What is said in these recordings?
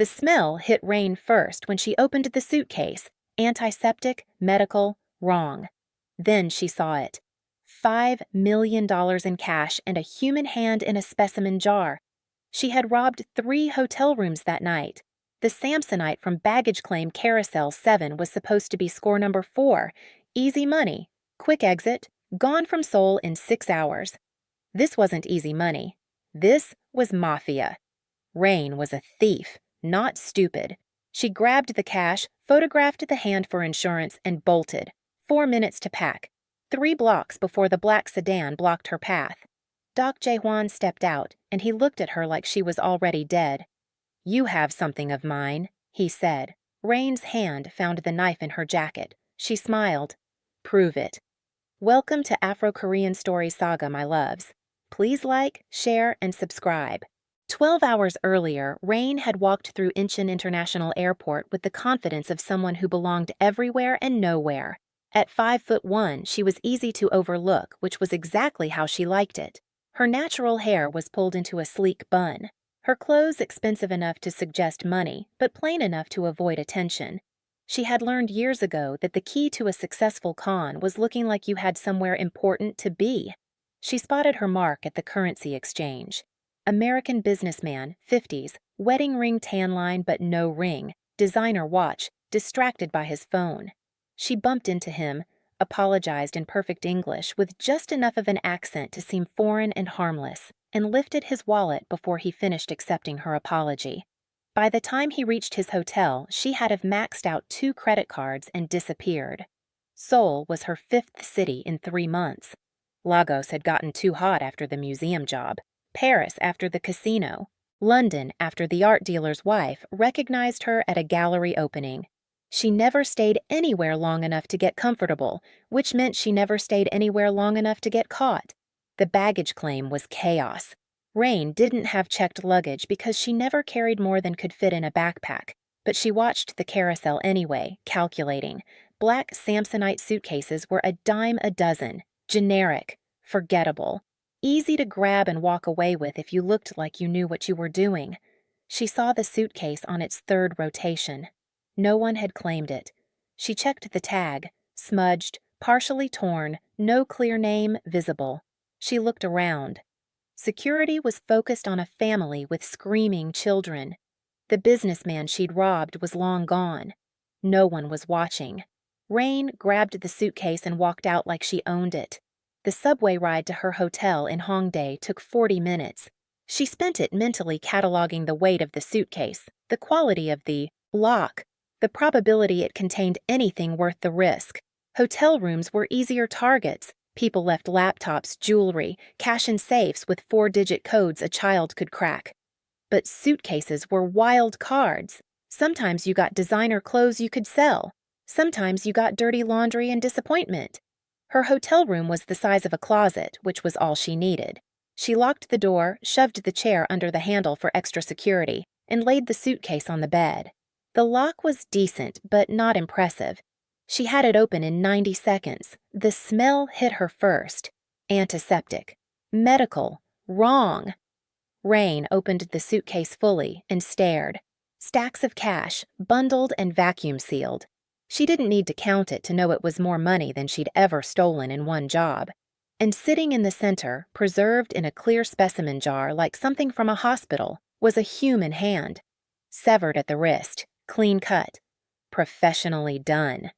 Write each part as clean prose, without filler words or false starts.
The smell hit Reign first when she opened the suitcase. Antiseptic, medical, wrong. Then she saw it. $5 million in cash and a human hand in a specimen jar. She had robbed 3 hotel rooms that night. The Samsonite from baggage claim Carousel 7 was supposed to be score number 4. Easy money, quick exit, gone from Seoul in 6 hours. This wasn't easy money. This was Mafia. Reign was a thief, not stupid. She grabbed the cash, photographed the hand for insurance, and bolted. 4 minutes to pack. 3 blocks before the black sedan blocked her path. Dok Jae-hwan stepped out, and he looked at her like she was already dead. "You have something of mine," he said. Reign's hand found the knife in her jacket. She smiled. "Prove it." Welcome to Afro-Korean Story Saga, my loves. Please like, share, and subscribe. 12 hours earlier, Reign had walked through Incheon International Airport with the confidence of someone who belonged everywhere and nowhere. At 5'1", she was easy to overlook, which was exactly how she liked it. Her natural hair was pulled into a sleek bun. Her clothes expensive enough to suggest money, but plain enough to avoid attention. She had learned years ago that the key to a successful con was looking like you had somewhere important to be. She spotted her mark at the currency exchange. American businessman, 50s, wedding ring tan line but no ring, designer watch, distracted by his phone. She bumped into him, apologized in perfect English with just enough of an accent to seem foreign and harmless, and lifted his wallet before he finished accepting her apology. By the time he reached his hotel, she had have maxed out 2 credit cards and disappeared. Seoul was her 5th city in 3 months. Lagos had gotten too hot after the museum job. Paris after the casino. London after the art dealer's wife recognized her at a gallery opening. She never stayed anywhere long enough to get comfortable, which meant she never stayed anywhere long enough to get caught. The baggage claim was chaos. Reign didn't have checked luggage because she never carried more than could fit in a backpack, but she watched the carousel anyway, calculating. Black Samsonite suitcases were a dime a dozen, generic, forgettable. Easy to grab and walk away with if you looked like you knew what you were doing. She saw the suitcase on its 3rd rotation. No one had claimed it. She checked the tag, smudged, partially torn, no clear name visible. She looked around. Security was focused on a family with screaming children. The businessman she'd robbed was long gone. No one was watching. Reign grabbed the suitcase and walked out like she owned it. The subway ride to her hotel in Hongdae took 40 minutes. She spent it mentally cataloging the weight of the suitcase, the quality of the lock, the probability it contained anything worth the risk. Hotel rooms were easier targets. People left laptops, jewelry, cash in safes with 4-digit codes a child could crack. But suitcases were wild cards. Sometimes you got designer clothes you could sell. Sometimes you got dirty laundry and disappointment. Her hotel room was the size of a closet, which was all she needed. She locked the door, shoved the chair under the handle for extra security, and laid the suitcase on the bed. The lock was decent, but not impressive. She had it open in 90 seconds. The smell hit her first. Antiseptic. Medical. Wrong. Reign opened the suitcase fully and stared. Stacks of cash, bundled and vacuum sealed. She didn't need to count it to know it was more money than she'd ever stolen in one job. And sitting in the center, preserved in a clear specimen jar like something from a hospital, was a human hand. Severed at the wrist, clean cut. Professionally done.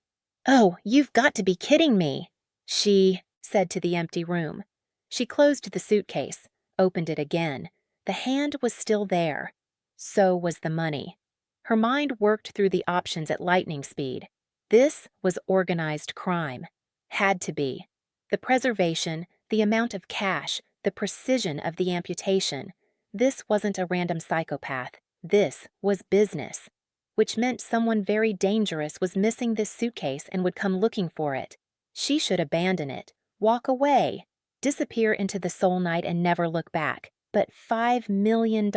"Oh, you've got to be kidding me," she said to the empty room. She closed the suitcase, opened it again. The hand was still there. So was the money. Her mind worked through the options at lightning speed. This was organized crime. Had to be. The preservation, the amount of cash, the precision of the amputation. This wasn't a random psychopath. This was business. Which meant someone very dangerous was missing this suitcase and would come looking for it. She should abandon it, walk away, disappear into the Seoul night and never look back. But $5 million.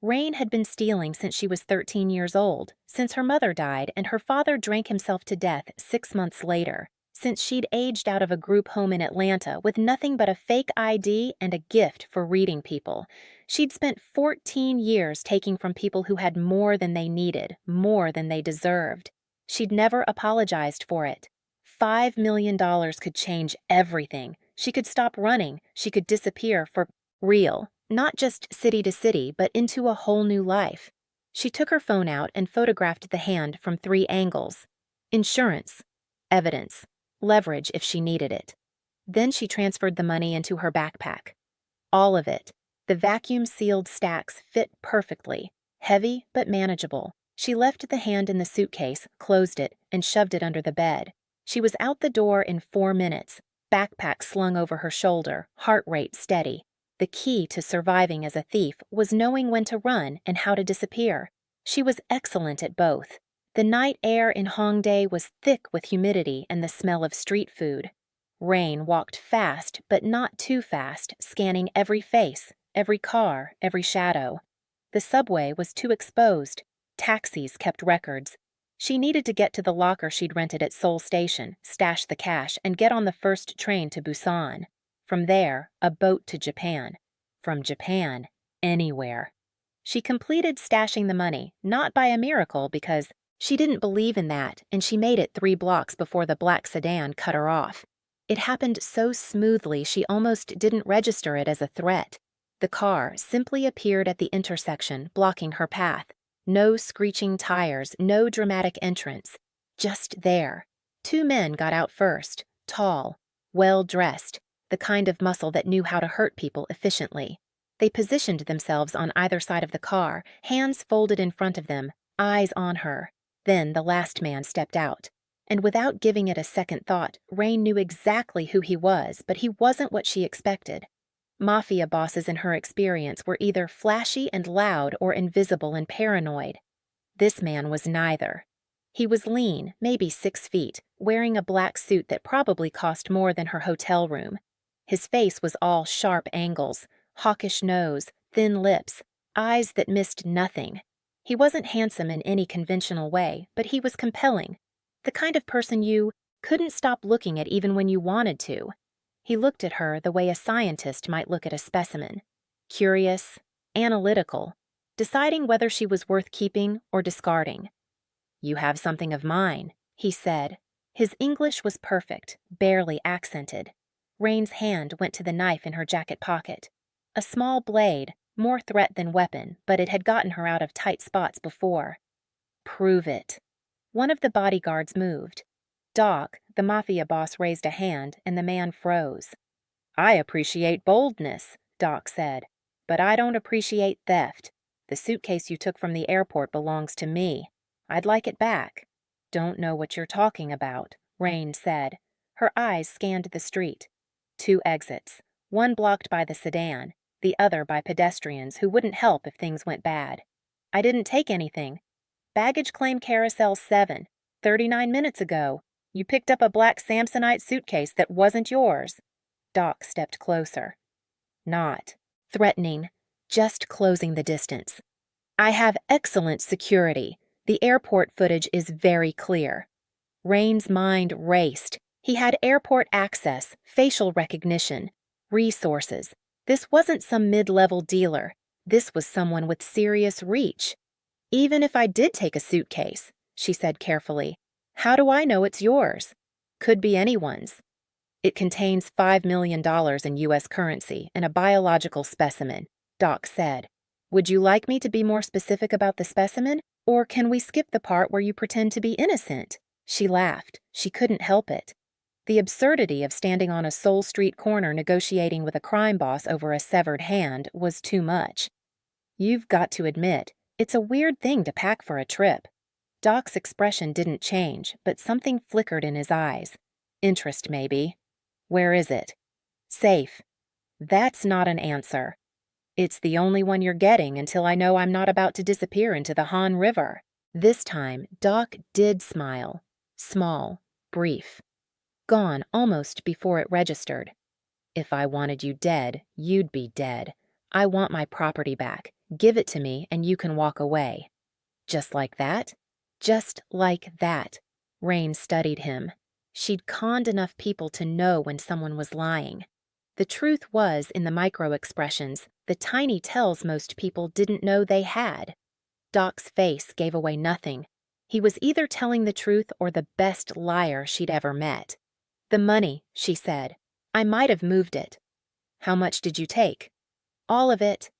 Reign had been stealing since she was 13 years old, since her mother died and her father drank himself to death 6 months later, since she'd aged out of a group home in Atlanta with nothing but a fake ID and a gift for reading people. She'd spent 14 years taking from people who had more than they needed, more than they deserved. She'd never apologized for it. $5 million could change everything. She could stop running. She could disappear for real, not just city to city, but into a whole new life. She took her phone out and photographed the hand from 3 angles. Insurance, evidence, leverage if she needed it. Then she transferred the money into her backpack. All of it. The vacuum-sealed stacks fit perfectly, heavy but manageable. She left the hand in the suitcase, closed it, and shoved it under the bed. She was out the door in 4 minutes, backpack slung over her shoulder, heart rate steady. The key to surviving as a thief was knowing when to run and how to disappear. She was excellent at both. The night air in Hongdae was thick with humidity and the smell of street food. Reign walked fast, but not too fast, scanning every face, every car, every shadow. The subway was too exposed. Taxis kept records. She needed to get to the locker she'd rented at Seoul Station, stash the cash, and get on the first train to Busan. From there, a boat to Japan. From Japan, anywhere. She completed stashing the money, not by a miracle because she didn't believe in that, and she made it 3 blocks before the black sedan cut her off. It happened so smoothly she almost didn't register it as a threat. The car simply appeared at the intersection, blocking her path. No screeching tires, no dramatic entrance. Just there. 2 men got out first, tall, well-dressed, the kind of muscle that knew how to hurt people efficiently. They positioned themselves on either side of the car, hands folded in front of them, eyes on her. Then the last man stepped out. And without giving it a second thought, Reign knew exactly who he was, but he wasn't what she expected. Mafia bosses in her experience were either flashy and loud or invisible and paranoid. This man was neither. He was lean, maybe 6 feet, wearing a black suit that probably cost more than her hotel room. His face was all sharp angles, hawkish nose, thin lips, eyes that missed nothing. He wasn't handsome in any conventional way, but he was compelling. The kind of person you couldn't stop looking at even when you wanted to. He looked at her the way a scientist might look at a specimen. Curious, analytical, deciding whether she was worth keeping or discarding. "You have something of mine," he said. His English was perfect, barely accented. Reign's hand went to the knife in her jacket pocket. A small blade, more threat than weapon, but it had gotten her out of tight spots before. "Prove it." One of the bodyguards moved. Dok, the mafia boss, raised a hand, and the man froze. "I appreciate boldness," Dok said, "but I don't appreciate theft. The suitcase you took from the airport belongs to me. I'd like it back." "Don't know what you're talking about," Reign said. Her eyes scanned the street. 2 exits, one blocked by the sedan, the other by pedestrians who wouldn't help if things went bad. "I didn't take anything. Baggage claim carousel 7, 39 minutes ago. You picked up a black Samsonite suitcase that wasn't yours." Dok stepped closer. Not threatening, just closing the distance. "I have excellent security. The airport footage is very clear." Reign's mind raced. He had airport access, facial recognition, resources. This wasn't some mid-level dealer. This was someone with serious reach. "Even if I did take a suitcase," she said carefully, "how do I know it's yours? Could be anyone's. It contains $5 million in U.S. currency and a biological specimen," Dok said. "Would you like me to be more specific about the specimen, or can we skip the part where you pretend to be innocent?" She laughed. She couldn't help it. The absurdity of standing on a Seoul Street corner negotiating with a crime boss over a severed hand was too much. "You've got to admit, it's a weird thing to pack for a trip." Dok's expression didn't change, but something flickered in his eyes. Interest, maybe. "Where is it?" "Safe." "That's not an answer." "It's the only one you're getting until I know I'm not about to disappear into the Han River." This time, Dok did smile. Small, brief. Gone almost before it registered. "If I wanted you dead, you'd be dead. I want my property back. Give it to me and you can walk away." "Just like that?" "Just like that." Reign studied him. She'd conned enough people to know when someone was lying. The truth was in the micro-expressions, the tiny tells most people didn't know they had. Dok's face gave away nothing. He was either telling the truth or the best liar she'd ever met. "The money," she said. "I might have moved it." "How much did you take?" "All of it."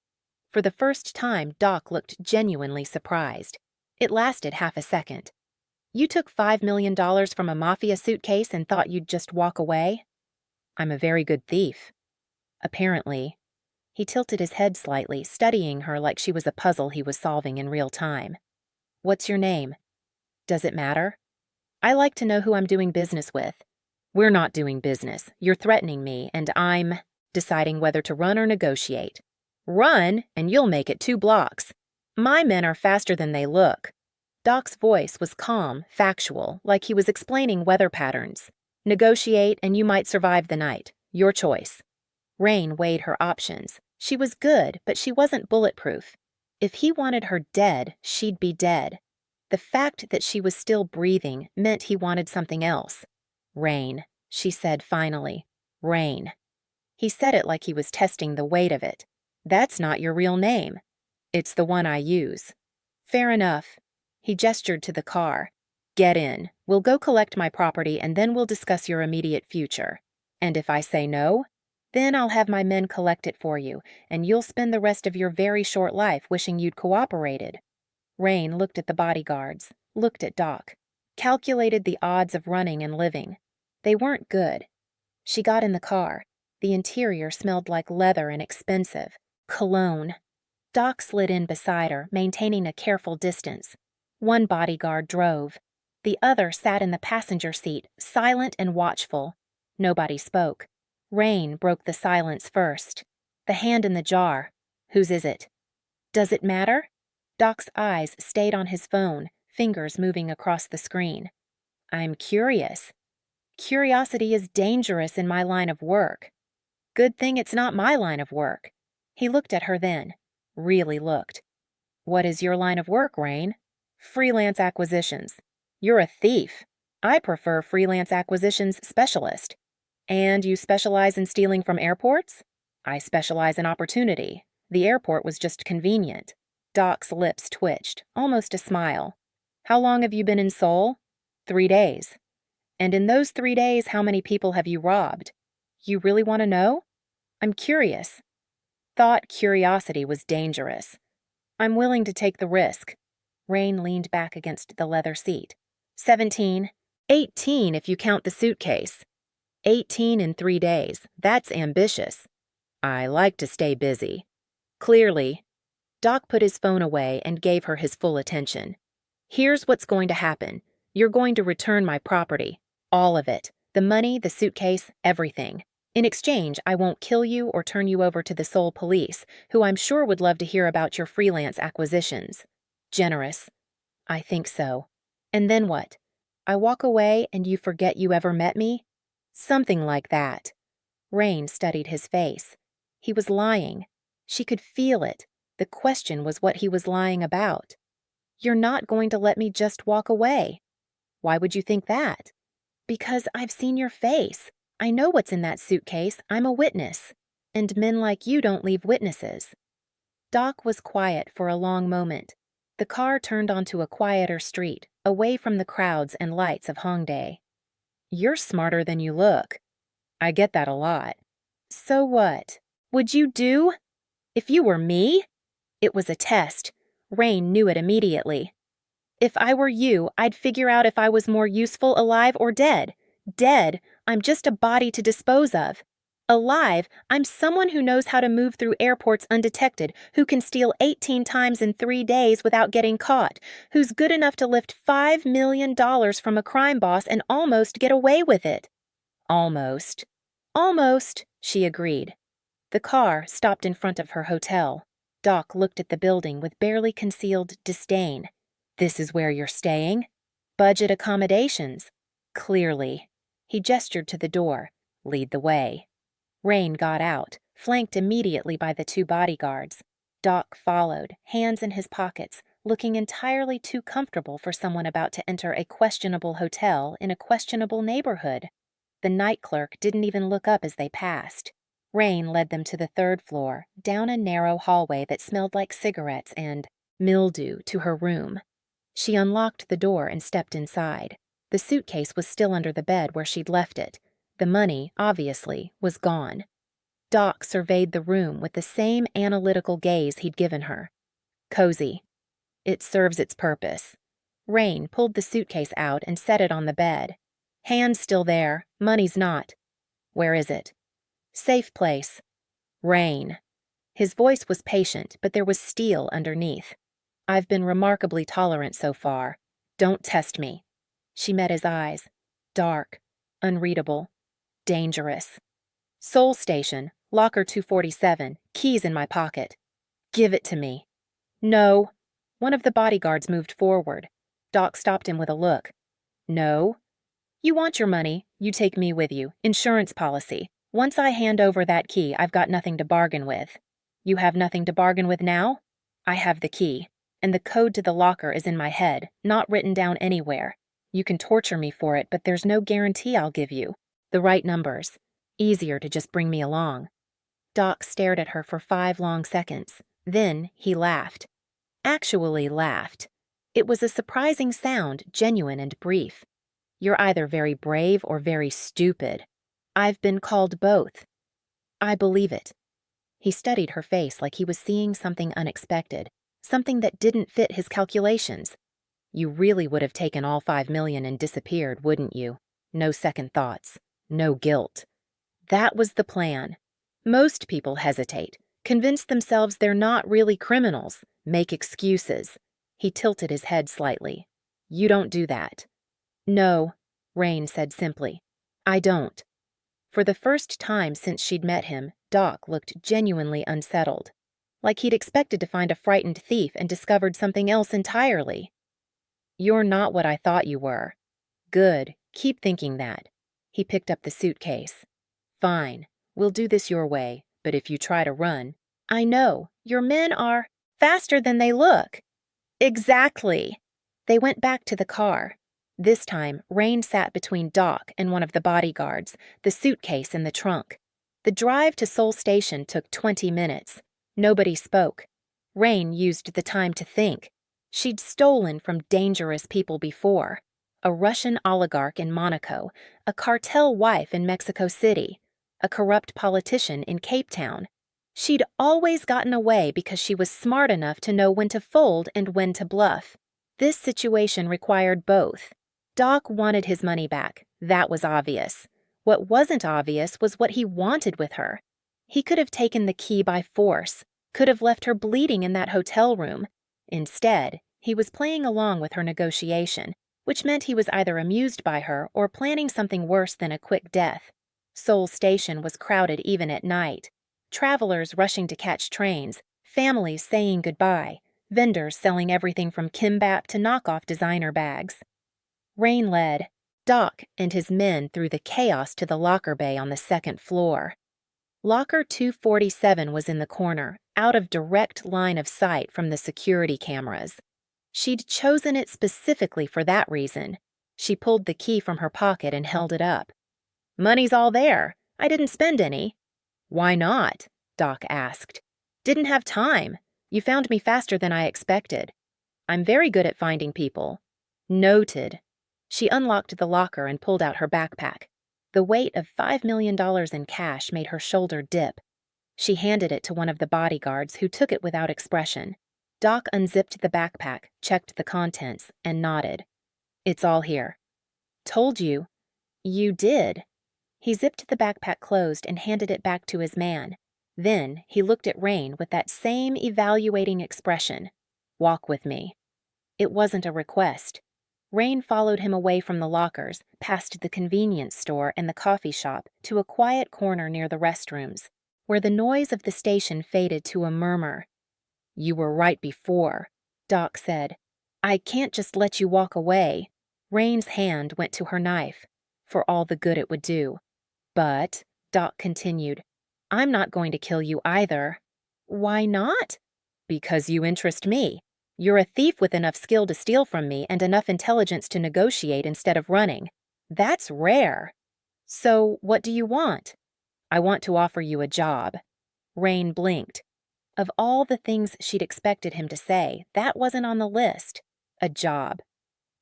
For the first time, Dok looked genuinely surprised. It lasted half a second. "You took $5 million from a Mafia suitcase and thought you'd just walk away?" "I'm a very good thief." "Apparently." He tilted his head slightly, studying her like she was a puzzle he was solving in real time. "What's your name?" "Does it matter?" "I like to know who I'm doing business with." "We're not doing business. You're threatening me, and I'm deciding whether to run or negotiate." "Run, and you'll make it 2 blocks. My men are faster than they look." Dok's voice was calm, factual, like he was explaining weather patterns. "Negotiate, and you might survive the night. Your choice." Reign weighed her options. She was good, but she wasn't bulletproof. If he wanted her dead, she'd be dead. The fact that she was still breathing meant he wanted something else. "Reign," she said finally. "Reign." He said it like he was testing the weight of it. "That's not your real name." "It's the one I use." "Fair enough." He gestured to the car. "Get in. We'll go collect my property and then we'll discuss your immediate future. And if I say no, then I'll have my men collect it for you, and you'll spend the rest of your very short life wishing you'd cooperated." Reign looked at the bodyguards, looked at Dok, calculated the odds of running and living. They weren't good. She got in the car. The interior smelled like leather and expensive. Cologne. Dok slid in beside her, maintaining a careful distance. One bodyguard drove. The other sat in the passenger seat, silent and watchful. Nobody spoke. Reign broke the silence first. "The hand in the jar. Whose is it?" "Does it matter?" Dok's eyes stayed on his phone, fingers moving across the screen. "I'm curious." "Curiosity is dangerous in my line of work." "Good thing it's not my line of work." He looked at her then. Really looked. "What is your line of work, Reign?" "Freelance acquisitions." "You're a thief." "I prefer freelance acquisitions specialist." "And you specialize in stealing from airports?" "I specialize in opportunity. The airport was just convenient." Dok's lips twitched, almost a smile. "How long have you been in Seoul?" 3 days. "And in those 3 days, how many people have you robbed?" "You really want to know?" "I'm curious." Thought curiosity was dangerous. "I'm willing to take the risk." Reign leaned back against the leather seat. 17. 18 if you count the suitcase. 18 in 3 days. That's ambitious. I like to stay busy. Clearly. Dok put his phone away and gave her his full attention. "Here's what's going to happen. You're going to return my property. All of it. The money, the suitcase, everything. In exchange, I won't kill you or turn you over to the Seoul police, who I'm sure would love to hear about your freelance acquisitions." Generous. "I think so." "And then what? I walk away and you forget you ever met me?" "Something like that." Reign studied his face. He was lying. She could feel it. The question was what he was lying about. "You're not going to let me just walk away." "Why would you think that?" "Because I've seen your face. I know what's in that suitcase. I'm a witness. And men like you don't leave witnesses." Dok was quiet for a long moment. The car turned onto a quieter street, away from the crowds and lights of Hongdae. "You're smarter than you look." "I get that a lot." "So what? Would you do? If you were me?" It was a test. Reign knew it immediately. "If I were you, I'd figure out if I was more useful alive or dead. Dead, I'm just a body to dispose of. Alive, I'm someone who knows how to move through airports undetected, who can steal 18 times in 3 days without getting caught, who's good enough to lift $5 million from a crime boss and almost get away with it." "Almost." "Almost," she agreed. The car stopped in front of her hotel. Dok looked at the building with barely concealed disdain. "This is where you're staying?" "Budget accommodations." "Clearly." He gestured to the door. "Lead the way." Reign got out, flanked immediately by the 2 bodyguards. Dok followed, hands in his pockets, looking entirely too comfortable for someone about to enter a questionable hotel in a questionable neighborhood. The night clerk didn't even look up as they passed. Reign led them to the third floor, down a narrow hallway that smelled like cigarettes and mildew to her room. She unlocked the door and stepped inside. The suitcase was still under the bed where she'd left it. The money, obviously, was gone. Dok surveyed the room with the same analytical gaze he'd given her. Cozy. It serves its purpose. Reign pulled the suitcase out and set it on the bed. Hand's still there, money's not. Where is it? Safe place. Reign. His voice was patient, but there was steel underneath. I've been remarkably tolerant so far. Don't test me. She met his eyes. Dark. Unreadable. Dangerous. Seoul Station, locker 247, keys in my pocket. Give it to me. No. One of the bodyguards moved forward. Dok stopped him with a look. No. You want your money, you take me with you. Insurance policy. Once I hand over that key, I've got nothing to bargain with. You have nothing to bargain with now? I have the key, and the code to the locker is in my head, not written down anywhere. You can torture me for it, but there's no guarantee I'll give you. The right numbers. Easier to just bring me along. Dok stared at her for 5 long seconds. Then he laughed. Actually laughed. It was a surprising sound, genuine and brief. You're either very brave or very stupid. I've been called both. I believe it. He studied her face like he was seeing something unexpected, something that didn't fit his calculations. You really would have taken all 5 million and disappeared, wouldn't you? No second thoughts. No guilt. That was the plan. Most people hesitate, convince themselves they're not really criminals, make excuses. He tilted his head slightly. You don't do that. No, Reign said simply. I don't. For the first time since she'd met him, Dok looked genuinely unsettled, like he'd expected to find a frightened thief and discovered something else entirely. You're not what I thought you were. Good, keep thinking that. He picked up the suitcase. Fine, we'll do this your way, but if you try to run, I know, your men are faster than they look. Exactly. They went back to the car. This time, Reign sat between Dok and one of the bodyguards, the suitcase in the trunk. The drive to Seoul Station took 20 minutes. Nobody spoke. Reign used the time to think. She'd stolen from dangerous people before. A Russian oligarch in Monaco, a cartel wife in Mexico City, a corrupt politician in Cape Town. She'd always gotten away because she was smart enough to know when to fold and when to bluff. This situation required both. Dok wanted his money back. That was obvious. What wasn't obvious was what he wanted with her. He could have taken the key by force, could have left her bleeding in that hotel room. Instead, he was playing along with her negotiation, which meant he was either amused by her or planning something worse than a quick death. Seoul Station was crowded even at night. Travelers rushing to catch trains, families saying goodbye, vendors selling everything from kimbap to knockoff designer bags. Reign led, Dok and his men through the chaos to the locker bay on the second floor. Locker 247 was in the corner, out of direct line of sight from the security cameras. She'd chosen it specifically for that reason. She pulled the key from her pocket and held it up. Money's all there. I didn't spend any. Why not? Dok asked. Didn't have time. You found me faster than I expected. I'm very good at finding people. Noted. She unlocked the locker and pulled out her backpack. The weight of $5 million in cash made her shoulder dip. She handed it to one of the bodyguards, who took it without expression. Dok unzipped the backpack, checked the contents, and nodded. It's all here. Told you. You did. He zipped the backpack closed and handed it back to his man. Then he looked at Reign with that same evaluating expression. Walk with me. It wasn't a request. Reign followed him away from the lockers, past the convenience store and the coffee shop, to a quiet corner near the restrooms, where the noise of the station faded to a murmur. You were right before, Dok said. I can't just let you walk away. Reign's hand went to her knife, for all the good it would do. But, Dok continued, I'm not going to kill you either. Why not? Because you interest me. You're a thief with enough skill to steal from me and enough intelligence to negotiate instead of running. That's rare. So, what do you want? I want to offer you a job. Reign blinked. Of all the things she'd expected him to say, that wasn't on the list. A job.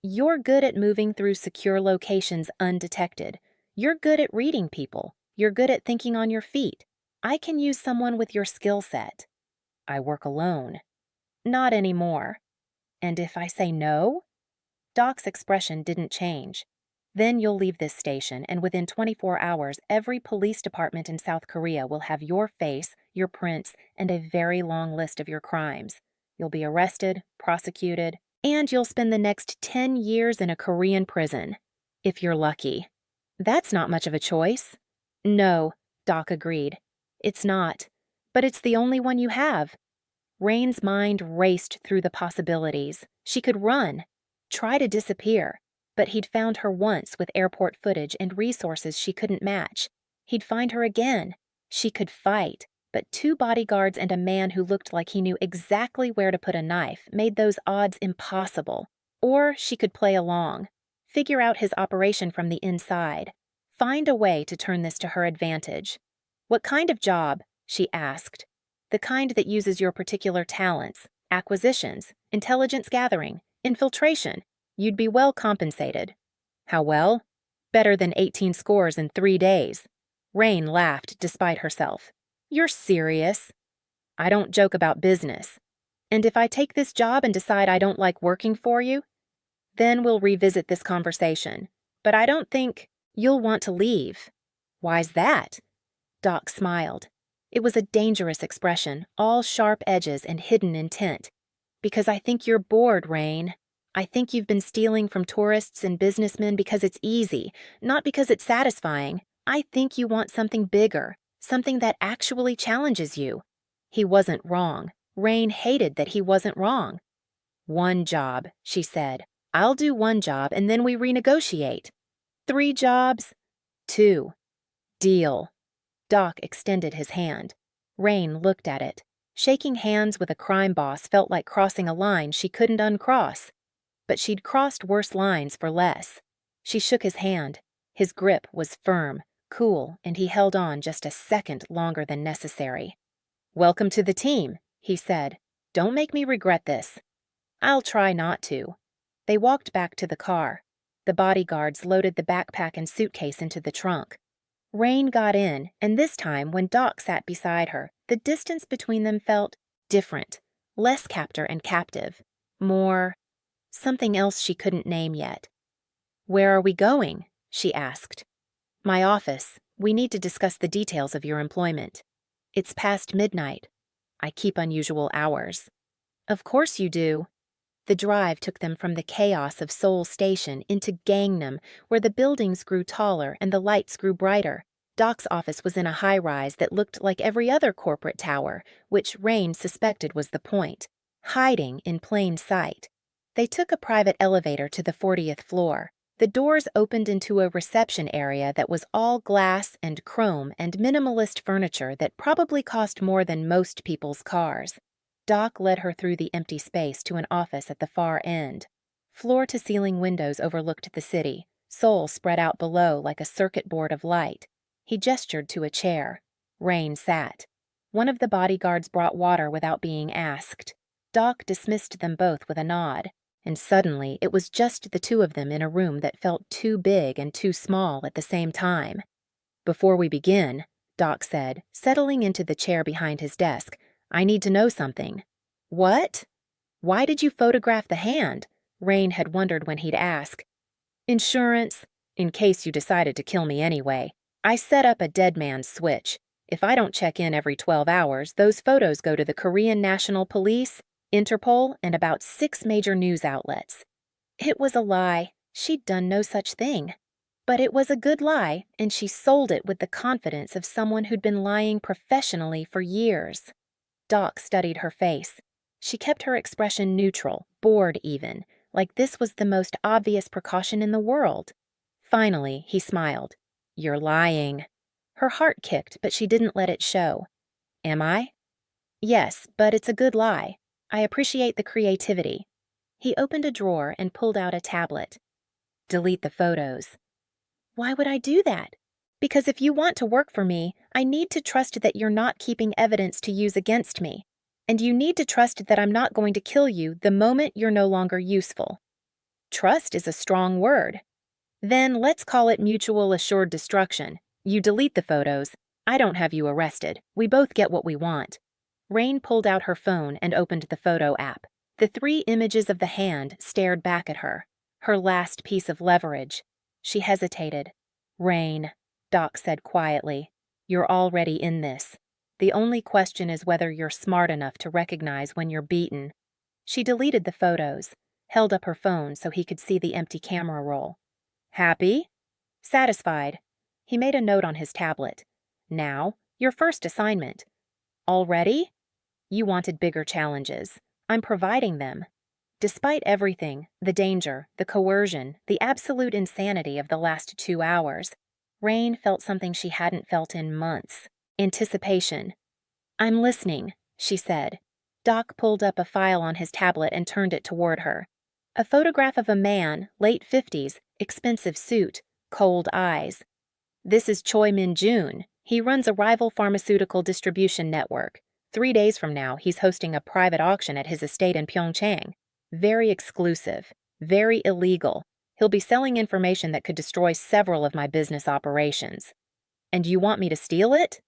You're good at moving through secure locations undetected. You're good at reading people. You're good at thinking on your feet. I can use someone with your skill set. I work alone. Not anymore. And if I say no? Dok's expression didn't change. Then you'll leave this station, and within 24 hours, every police department in South Korea will have your face, your prints, and a very long list of your crimes. You'll be arrested, prosecuted, and you'll spend the next 10 years in a Korean prison. If you're lucky. That's not much of a choice. No, Dok agreed. It's not. But it's the only one you have. Reign's mind raced through the possibilities. She could run, try to disappear, but he'd found her once with airport footage and resources she couldn't match. He'd find her again. She could fight, but 2 bodyguards and a man who looked like he knew exactly where to put a knife made those odds impossible. Or she could play along, figure out his operation from the inside, find a way to turn this to her advantage. What kind of job? She asked. The kind that uses your particular talents, acquisitions, intelligence gathering, infiltration. You'd be well compensated. How well? Better than 18 scores in 3 days. Reign laughed despite herself. You're serious? I don't joke about business. And if I take this job and decide I don't like working for you, then we'll revisit this conversation. But I don't think you'll want to leave. Why's that? Dok smiled. It was a dangerous expression, all sharp edges and hidden intent. Because I think you're bored, Reign. I think you've been stealing from tourists and businessmen because it's easy, not because it's satisfying. I think you want something bigger, something that actually challenges you. He wasn't wrong. Reign hated that he wasn't wrong. 1 job, she said. I'll do 1 job and then we renegotiate. 3 jobs? 2. Deal. Dok extended his hand. Reign looked at it. Shaking hands with a crime boss felt like crossing a line she couldn't uncross. But she'd crossed worse lines for less. She shook his hand. His grip was firm, cool, and he held on just a second longer than necessary. Welcome to the team, he said. Don't make me regret this. I'll try not to. They walked back to the car. The bodyguards loaded the backpack and suitcase into the trunk. Reign got in, and this time, when Dok sat beside her, the distance between them felt different, less captor and captive, more something else she couldn't name yet. Where are we going? She asked. My office. We need to discuss the details of your employment. It's past midnight. I keep unusual hours. Of course you do. The drive took them from the chaos of Seoul Station into Gangnam, where the buildings grew taller and the lights grew brighter. Dok's office was in a high-rise that looked like every other corporate tower, which Reign suspected was the point, hiding in plain sight. They took a private elevator to the 40th floor. The doors opened into a reception area that was all glass and chrome and minimalist furniture that probably cost more than most people's cars. Dok led her through the empty space to an office at the far end. Floor-to-ceiling windows overlooked the city. Seoul spread out below like a circuit board of light. He gestured to a chair. Reign sat. One of the bodyguards brought water without being asked. Dok dismissed them both with a nod, and suddenly it was just the 2 of them in a room that felt too big and too small at the same time. Before we begin, Dok said, settling into the chair behind his desk, I need to know something. What? Why did you photograph the hand? Reign had wondered when he'd ask. Insurance, in case you decided to kill me anyway. I set up a dead man's switch. If I don't check in every 12 hours, those photos go to the Korean National Police, Interpol, and about 6 major news outlets. It was a lie. She'd done no such thing. But it was a good lie, and she sold it with the confidence of someone who'd been lying professionally for years. Dok studied her face. She kept her expression neutral, bored even, like this was the most obvious precaution in the world. Finally, he smiled. You're lying. Her heart kicked, but she didn't let it show. Am I? Yes, but it's a good lie. I appreciate the creativity. He opened a drawer and pulled out a tablet. Delete the photos. Why would I do that? Because if you want to work for me, I need to trust that you're not keeping evidence to use against me. And you need to trust that I'm not going to kill you the moment you're no longer useful. Trust is a strong word. Then let's call it mutual assured destruction. You delete the photos. I don't have you arrested. We both get what we want. Reign pulled out her phone and opened the photo app. The 3 images of the hand stared back at her. Her last piece of leverage. She hesitated. Reign, Dok said quietly. You're already in this. The only question is whether you're smart enough to recognize when you're beaten. She deleted the photos, held up her phone so he could see the empty camera roll. Happy? Satisfied. He made a note on his tablet. Now, your first assignment. Already? You wanted bigger challenges. I'm providing them. Despite everything, the danger, the coercion, the absolute insanity of the last 2 hours, Reign felt something she hadn't felt in months. Anticipation. I'm listening, she said. Dok pulled up a file on his tablet and turned it toward her. A photograph of a man, late 50s, expensive suit, cold eyes. This is Choi Min-jun. He runs a rival pharmaceutical distribution network. 3 days from now, he's hosting a private auction at his estate in Pyeongchang. Very exclusive, very illegal. He'll be selling information that could destroy several of my business operations. And you want me to steal it?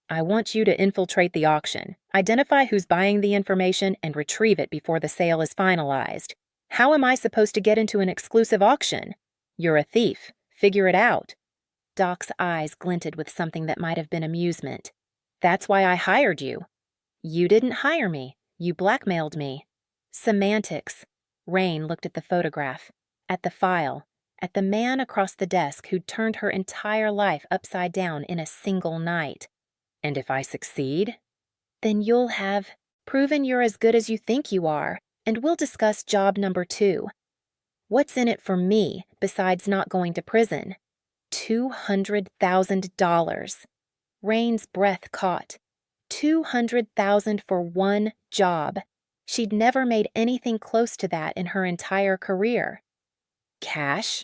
I want you to infiltrate the auction, identify who's buying the information, and retrieve it before the sale is finalized. How am I supposed to get into an exclusive auction? You're a thief. Figure it out. Dok's eyes glinted with something that might have been amusement. That's why I hired you. You didn't hire me. You blackmailed me. Semantics. Reign looked at the photograph, at the file, at the man across the desk who'd turned her entire life upside down in a single night. And if I succeed? Then you'll have proven you're as good as you think you are, and we'll discuss job number 2. What's in it for me besides not going to prison? $200,000. Reign's breath caught. $200,000 for one job. She'd never made anything close to that in her entire career. Cash?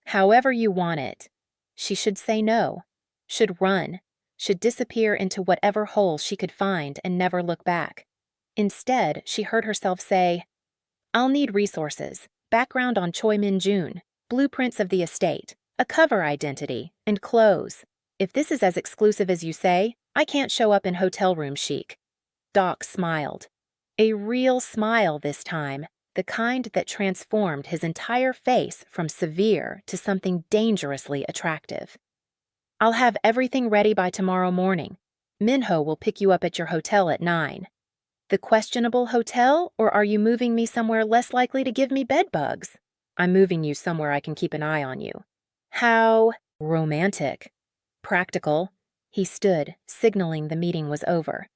However you want it. She should say no, should run, should disappear into whatever hole she could find and never look back. Instead, she heard herself say, I'll need resources, background on Choi Min-jun, blueprints of the estate, a cover identity, and clothes. If this is as exclusive as you say, I can't show up in hotel room chic. Dok smiled. A real smile this time, the kind that transformed his entire face from severe to something dangerously attractive. I'll have everything ready by tomorrow morning. Minho will pick you up at your hotel at 9. The questionable hotel, or are you moving me somewhere less likely to give me bed bugs? I'm moving you somewhere I can keep an eye on you. How romantic. Practical. He stood, signaling the meeting was over.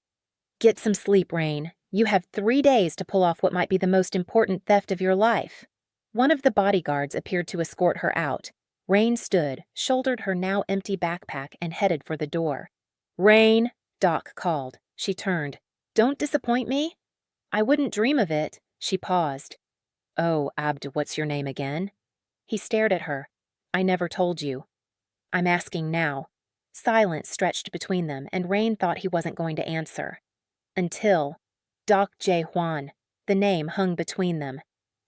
Get some sleep, Reign. You have 3 days to pull off what might be the most important theft of your life. One of the bodyguards appeared to escort her out. Reign stood, shouldered her now empty backpack, and headed for the door. Reign, Dok called. She turned. Don't disappoint me? I wouldn't dream of it. She paused. Oh, Abd, what's your name again? He stared at her. I never told you. I'm asking now. Silence stretched between them, and Reign thought he wasn't going to answer. Until Dok Jae-hwan. The name hung between them.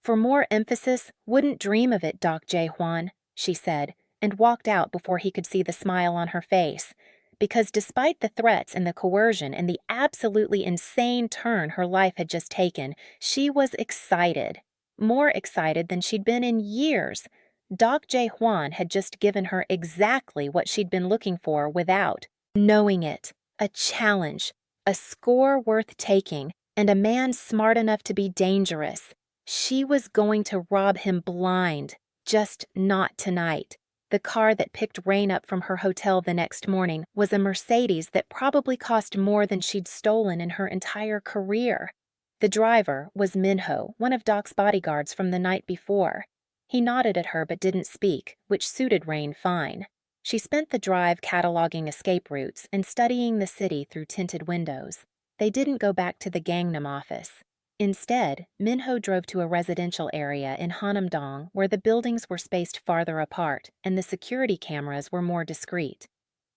For more emphasis, wouldn't dream of it, Dok Jae-hwan, she said, and walked out before he could see the smile on her face. Because despite the threats and the coercion and the absolutely insane turn her life had just taken, she was excited. More excited than she'd been in years. Dok Jae-hwan had just given her exactly what she'd been looking for without knowing it. A challenge, a score worth taking, and a man smart enough to be dangerous. She was going to rob him blind, just not tonight. The car that picked Reign up from her hotel the next morning was a Mercedes that probably cost more than she'd stolen in her entire career. The driver was Minho, one of Dok's bodyguards from the night before. He nodded at her but didn't speak, which suited Reign fine. She spent the drive cataloging escape routes and studying the city through tinted windows. They didn't go back to the Gangnam office. Instead, Minho drove to a residential area in Hanam-dong where the buildings were spaced farther apart and the security cameras were more discreet.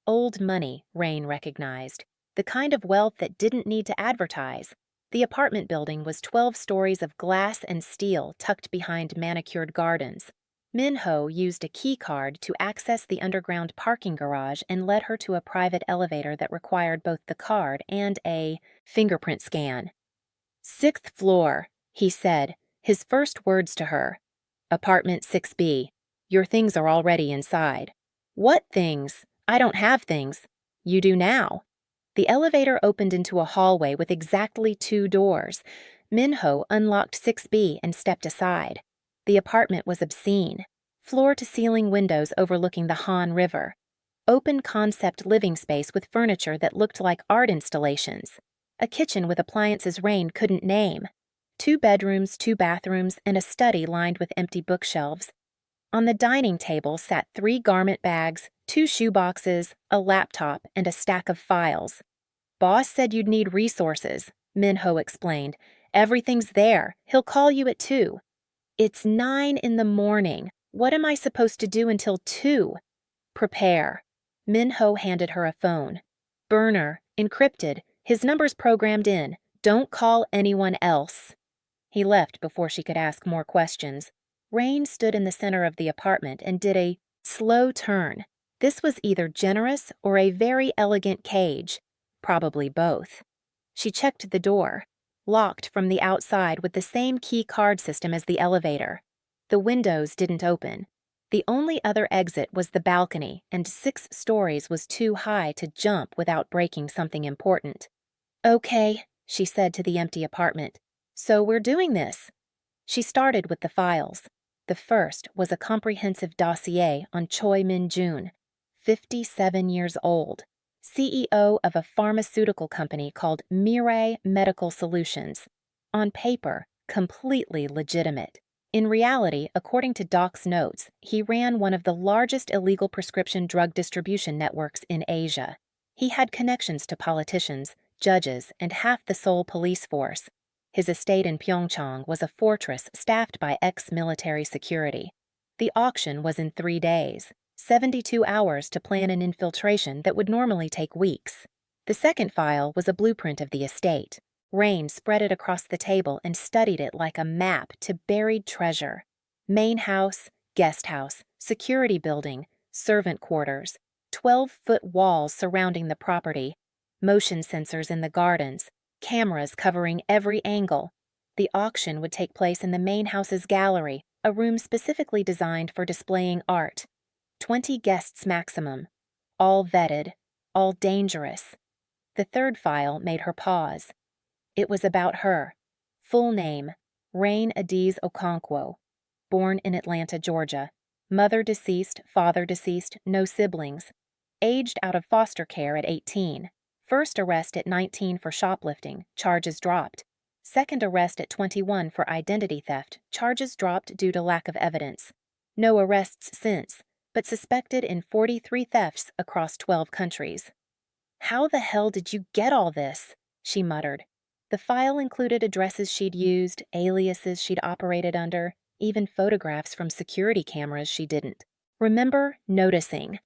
Old money, Reign recognized. The kind of wealth that didn't need to advertise. The apartment building was 12 stories of glass and steel tucked behind manicured gardens. Min-ho used a key card to access the underground parking garage and led her to a private elevator that required both the card and a fingerprint scan. "6th floor," he said, his first words to her. "Apartment 6B. Your things are already inside." "What things? I don't have things." "You do now." The elevator opened into a hallway with exactly 2 doors. Min-ho unlocked 6B and stepped aside. The apartment was obscene. Floor-to-ceiling windows overlooking the Han River. Open-concept living space with furniture that looked like art installations. A kitchen with appliances Reign couldn't name. 2 bedrooms, 2 bathrooms, and a study lined with empty bookshelves. On the dining table sat 3 garment bags, 2 shoe boxes, a laptop, and a stack of files. "Boss said you'd need resources," Min-ho explained. "Everything's there. He'll call you at 2. "It's 9 in the morning. What am I supposed to do until 2? "Prepare." Min-ho handed her a phone. "Burner, encrypted. His number's programmed in. Don't call anyone else." He left before she could ask more questions. Reign stood in the center of the apartment and did a slow turn. This was either generous or a very elegant cage. Probably both. She checked the door. Locked from the outside with the same key card system as the elevator. The windows didn't open. The only other exit was the balcony, and 6 stories was too high to jump without breaking something important. "Okay," she said to the empty apartment. "So we're doing this." She started with the files. The first was a comprehensive dossier on Choi Min-jun, 57 years old. CEO of a pharmaceutical company called Mirai Medical Solutions. On paper, completely legitimate. In reality, according to Dok's notes, he ran one of the largest illegal prescription drug distribution networks in Asia. He had connections to politicians, judges, and half the Seoul police force. His estate in Pyeongchang was a fortress staffed by ex-military security. The auction was in 3 days. 72 hours to plan an infiltration that would normally take weeks. The second file was a blueprint of the estate. Reign spread it across the table and studied it like a map to buried treasure. Main house, guest house, security building, servant quarters, 12-foot walls surrounding the property, motion sensors in the gardens, cameras covering every angle. The auction would take place in the main house's gallery, a room specifically designed for displaying art. 20 guests maximum. All vetted. All dangerous. The third file made her pause. It was about her. Full name, Reign Adiz Okonkwo. Born in Atlanta, Georgia. Mother deceased, father deceased, no siblings. Aged out of foster care at 18. First arrest at 19 for shoplifting, charges dropped. Second arrest at 21 for identity theft, charges dropped due to lack of evidence. No arrests since, but suspected in 43 thefts across 12 countries. "How the hell did you get all this?" she muttered. The file included addresses she'd used, aliases she'd operated under, even photographs from security cameras she didn't remember noticing.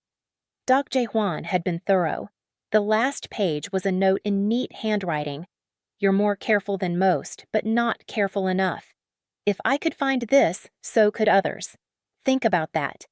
Dok Jae-hwan had been thorough. The last page was a note in neat handwriting. "You're more careful than most, but not careful enough. If I could find this, so could others. Think about that."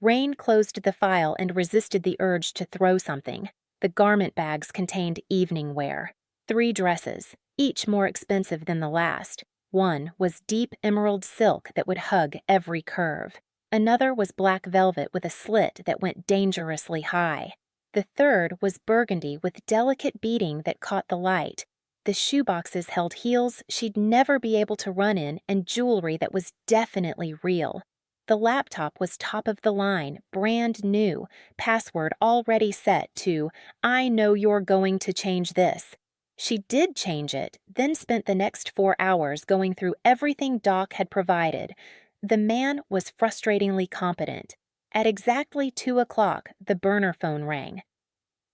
Reign closed the file and resisted the urge to throw something. The garment bags contained evening wear. 3 dresses, each more expensive than the last. One was deep emerald silk that would hug every curve. Another was black velvet with a slit that went dangerously high. The third was burgundy with delicate beading that caught the light. The shoeboxes held heels she'd never be able to run in and jewelry that was definitely real. The laptop was top of the line, brand new, password already set to, "I know you're going to change this." She did change it, then spent the next 4 hours going through everything Dok had provided. The man was frustratingly competent. At exactly 2 o'clock, the burner phone rang.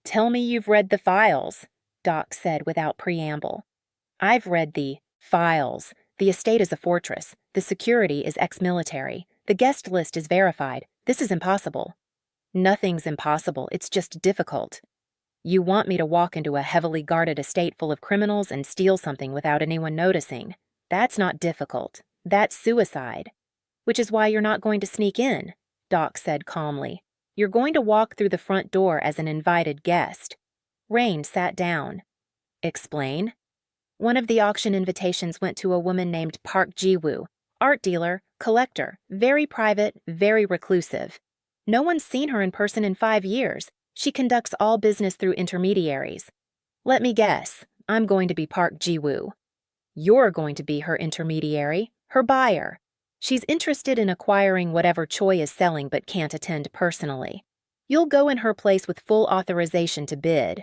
"Tell me you've read the files," Dok said without preamble. "I've read the files. The estate is a fortress. The security is ex-military. The guest list is verified. This is impossible." Nothing's impossible, it's just difficult. You want me to walk into a heavily guarded estate full of criminals and steal something without anyone noticing. That's not difficult. That's suicide. Which is why you're not going to sneak in, Dok said calmly. You're going to walk through the front door as an invited guest. Reign sat down. Explain? One of the auction invitations went to a woman named Park Ji-woo, art dealer, collector, very private, very reclusive. No one's seen her in person in 5 years. She conducts all business through intermediaries. Let me guess, I'm going to be Park Ji-woo. You're going to be her intermediary, her buyer. She's interested in acquiring whatever Choi is selling but can't attend personally. You'll go in her place with full authorization to bid.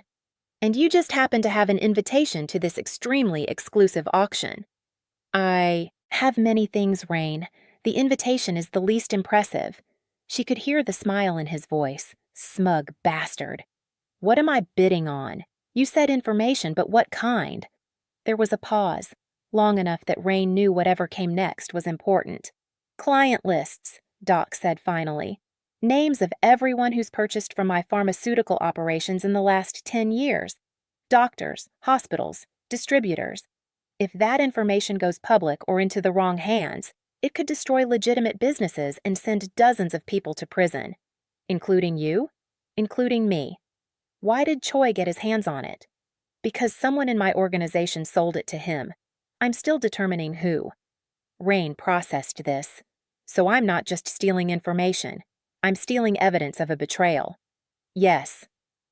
And you just happen to have an invitation to this extremely exclusive auction. I have many things, Reign. The invitation is the least impressive. She could hear the smile in his voice. Smug bastard. What am I bidding on? You said information, but what kind? There was a pause, long enough that Reign knew whatever came next was important. Client lists, Dok said finally. Names of everyone who's purchased from my pharmaceutical operations in the last 10 years. Doctors, hospitals, distributors. If that information goes public or into the wrong hands, it could destroy legitimate businesses and send dozens of people to prison. Including you? Including me. Why did Choi get his hands on it? Because someone in my organization sold it to him. I'm still determining who. Reign processed this. So I'm not just stealing information. I'm stealing evidence of a betrayal. Yes.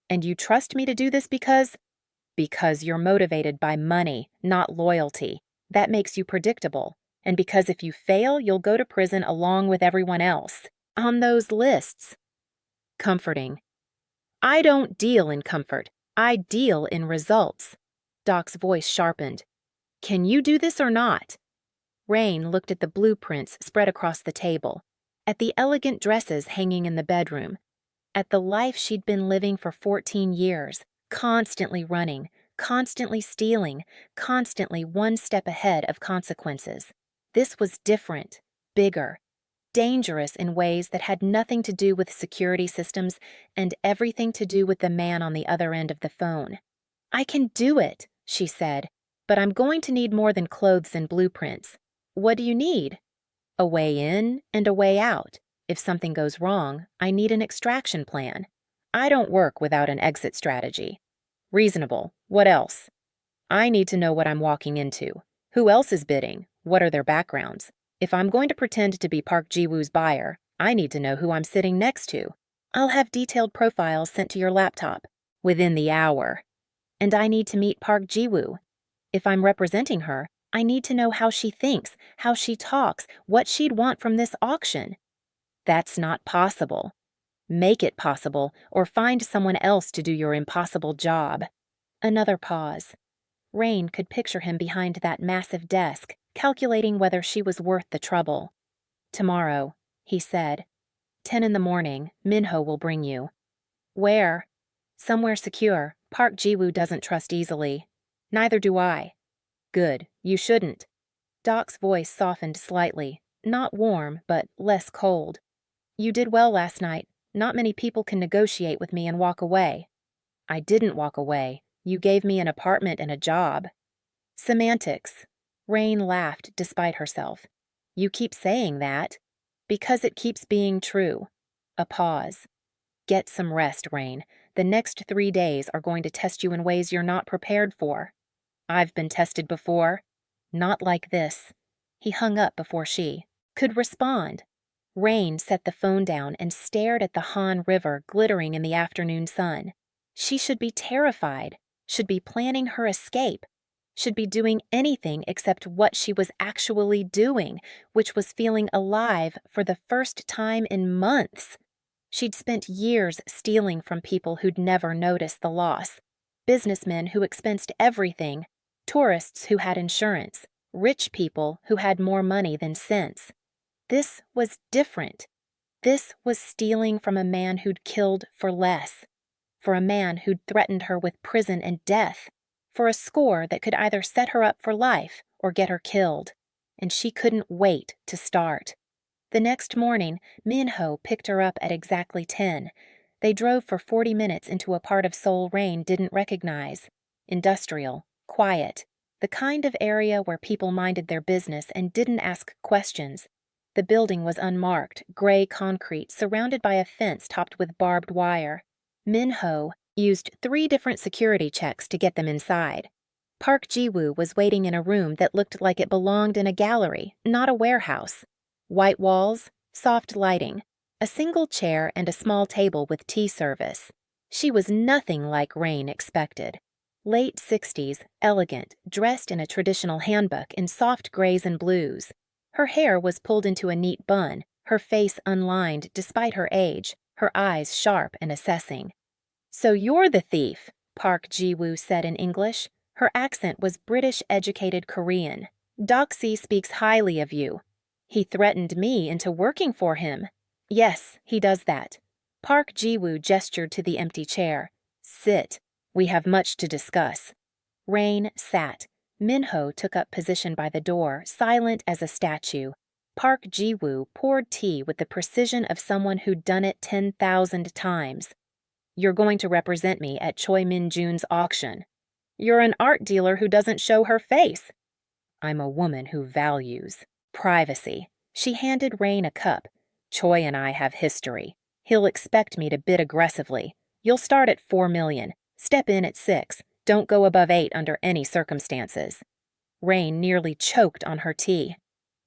And you trust me to do this because? Because you're motivated by money, not loyalty. That makes you predictable. And because if you fail, you'll go to prison along with everyone else. On those lists. Comforting. I don't deal in comfort. I deal in results. Dok's voice sharpened. Can you do this or not? Reign looked at the blueprints spread across the table, at the elegant dresses hanging in the bedroom, at the life she'd been living for 14 years, constantly running, constantly stealing, constantly one step ahead of consequences. This was different, bigger, dangerous in ways that had nothing to do with security systems and everything to do with the man on the other end of the phone. I can do it, she said, but I'm going to need more than clothes and blueprints. What do you need? A way in and a way out. If something goes wrong, I need an extraction plan. I don't work without an exit strategy. Reasonable. What else? I need to know what I'm walking into. Who else is bidding? What are their backgrounds? If I'm going to pretend to be Park Ji-woo's buyer, I need to know who I'm sitting next to. I'll have detailed profiles sent to your laptop within the hour. And I need to meet Park Ji-woo. If I'm representing her, I need to know how she thinks, how she talks, what she'd want from this auction. That's not possible. Make it possible, or find someone else to do your impossible job. Another pause. Reign could picture him behind that massive desk, calculating whether she was worth the trouble. Tomorrow, he said. 10 in the morning, Minho will bring you. Where? Somewhere secure. Park Ji-woo doesn't trust easily. Neither do I. Good, you shouldn't. Dok's voice softened slightly, not warm, but less cold. You did well last night. Not many people can negotiate with me and walk away. I didn't walk away. You gave me an apartment and a job. Semantics. Reign laughed despite herself. You keep saying that. Because it keeps being true. A pause. Get some rest, Reign. The next 3 days are going to test you in ways you're not prepared for. I've been tested before. Not like this. He hung up before she could respond. Reign set the phone down and stared at the Han River glittering in the afternoon sun. She should be terrified, should be planning her escape, should be doing anything except what she was actually doing, which was feeling alive for the first time in months. She'd spent years stealing from people who'd never noticed the loss. Businessmen who expensed everything, tourists who had insurance, rich people who had more money than sense. This was different. This was stealing from a man who'd killed for less, for a man who'd threatened her with prison and death, for a score that could either set her up for life or get her killed, and she couldn't wait to start. The next morning, Min-ho picked her up at exactly 10. They drove for 40 minutes into a part of Seoul Reign didn't recognize. Industrial, quiet, the kind of area where people minded their business and didn't ask questions. The building was unmarked, gray concrete surrounded by a fence topped with barbed wire. Min-ho used 3 different security checks to get them inside. Park Ji-woo was waiting in a room that looked like it belonged in a gallery, not a warehouse. White walls, soft lighting, a single chair and a small table with tea service. She was nothing like Reign expected. Late 60s, elegant, dressed in a traditional handbook in soft grays and blues. Her hair was pulled into a neat bun, her face unlined despite her age, her eyes sharp and assessing. "So you're the thief," Park Ji-woo said in English. Her accent was British-educated Korean. "Doxy speaks highly of you. He threatened me into working for him." "Yes, he does that." Park Ji-woo gestured to the empty chair. "Sit. We have much to discuss." Reign sat. Min-ho took up position by the door, silent as a statue. Park Ji-woo poured tea with the precision of someone who'd done it 10,000 times. "You're going to represent me at Choi Min-jun's auction." "You're an art dealer who doesn't show her face." "I'm a woman who values privacy." She handed Reign a cup. "Choi and I have history. He'll expect me to bid aggressively. You'll start at 4 million. Step in at 6. Don't go above 8 under any circumstances." Reign nearly choked on her tea.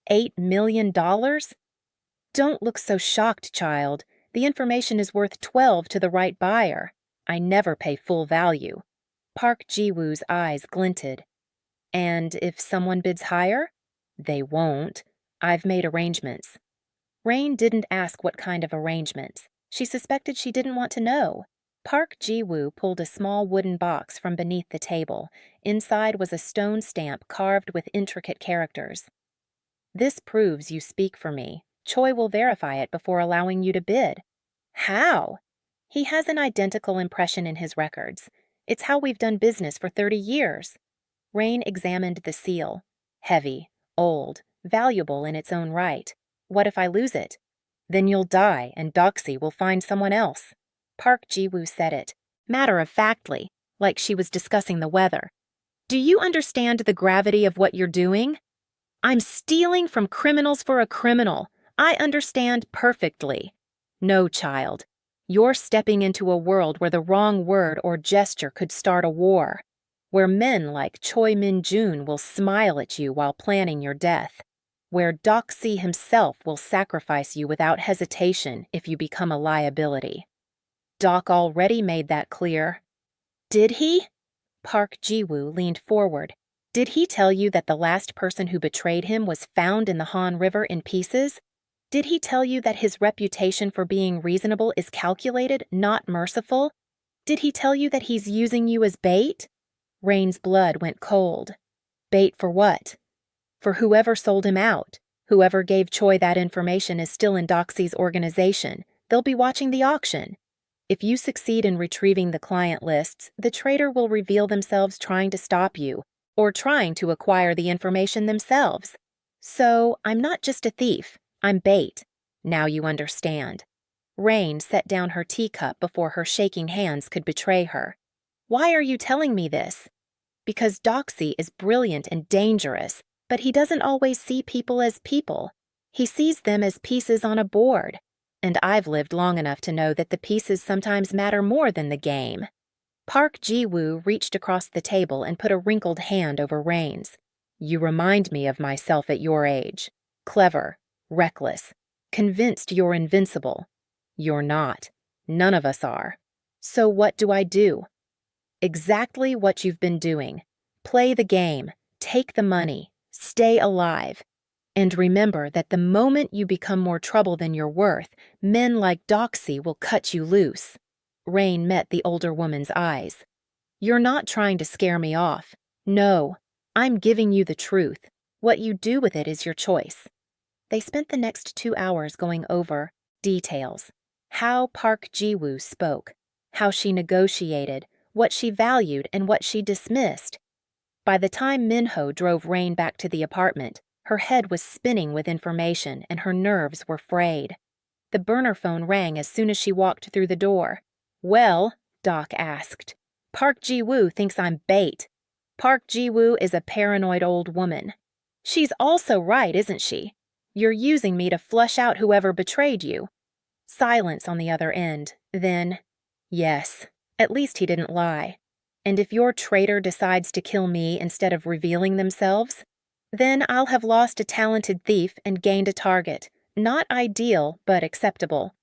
$8 million? "Don't look so shocked, child. The information is worth 12 to the right buyer. I never pay full value." Park Ji-woo's eyes glinted. "And if someone bids higher?" "They won't. I've made arrangements." Reign didn't ask what kind of arrangements. She suspected she didn't want to know. Park Ji-woo pulled a small wooden box from beneath the table. Inside was a stone stamp carved with intricate characters. "This proves you speak for me. Choi will verify it before allowing you to bid." "How?" "He has an identical impression in his records. It's how we've done business for 30 years. Reign examined the seal. "Heavy, old, valuable in its own right. What if I lose it?" "Then you'll die and Doxy will find someone else." Park Ji-woo said it, matter-of-factly, like she was discussing the weather. "Do you understand the gravity of what you're doing?" "I'm stealing from criminals for a criminal. I understand perfectly." "No, child. You're stepping into a world where the wrong word or gesture could start a war, where men like Choi Min-jun will smile at you while planning your death, where Doxy himself will sacrifice you without hesitation if you become a liability." "Dok already made that clear." "Did he?" Park Ji-woo leaned forward. "Did he tell you that the last person who betrayed him was found in the Han River in pieces? Did he tell you that his reputation for being reasonable is calculated, not merciful? Did he tell you that he's using you as bait?" Reign's blood went cold. "Bait for what?" "For whoever sold him out. Whoever gave Choi that information is still in Doxy's organization. They'll be watching the auction. If you succeed in retrieving the client lists, the traitor will reveal themselves trying to stop you, or trying to acquire the information themselves. So, I'm not just a thief. I'm bait. Now you understand." Reign set down her teacup before her shaking hands could betray her. "Why are you telling me this?" "Because Doxy is brilliant and dangerous, but he doesn't always see people as people. He sees them as pieces on a board. And I've lived long enough to know that the pieces sometimes matter more than the game." Park Ji-woo reached across the table and put a wrinkled hand over Reign's. "You remind me of myself at your age. Clever, reckless, convinced you're invincible. You're not. None of us are. So what do I do?" "Exactly what you've been doing. Play the game. Take the money. Stay alive. And remember that the moment you become more trouble than you're worth, men like Doxy will cut you loose." Reign met the older woman's eyes. "You're not trying to scare me off. No, I'm giving you the truth. What you do with it is your choice." They spent the next 2 hours going over details. How Park Ji-woo spoke, how she negotiated, what she valued and what she dismissed. By the time Min-ho drove Reign back to the apartment, Her head was spinning with information and her nerves were frayed. The burner phone rang as soon as she walked through the door. "Well," Dok asked, "Park Ji-woo thinks I'm bait. Park Ji-woo is a paranoid old woman. She's also right, isn't she? You're using me to flush out whoever betrayed you." Silence on the other end, then, "Yes, at least he didn't lie. And if your traitor decides to kill me instead of revealing themselves, then I'll have lost a talented thief and gained a target. Not ideal, but acceptable.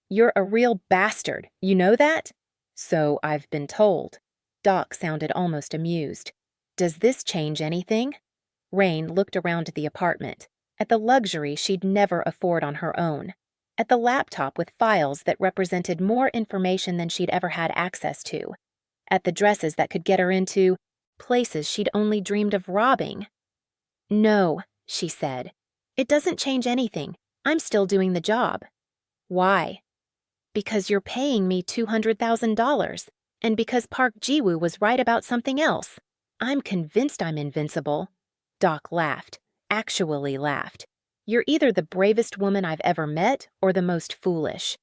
You're a real bastard, you know that?" "So I've been told." Dok sounded almost amused. "Does this change anything?" Reign looked around the apartment, at the luxury she'd never afford on her own, at the laptop with files that represented more information than she'd ever had access to, at the dresses that could get her into places she'd only dreamed of robbing. "No," she said. "It doesn't change anything. I'm still doing the job." "Why?" "Because you're paying me $200,000, and because Park Ji-woo was right about something else. I'm convinced I'm invincible." Dok laughed, actually laughed. "You're either the bravest woman I've ever met or the most foolish."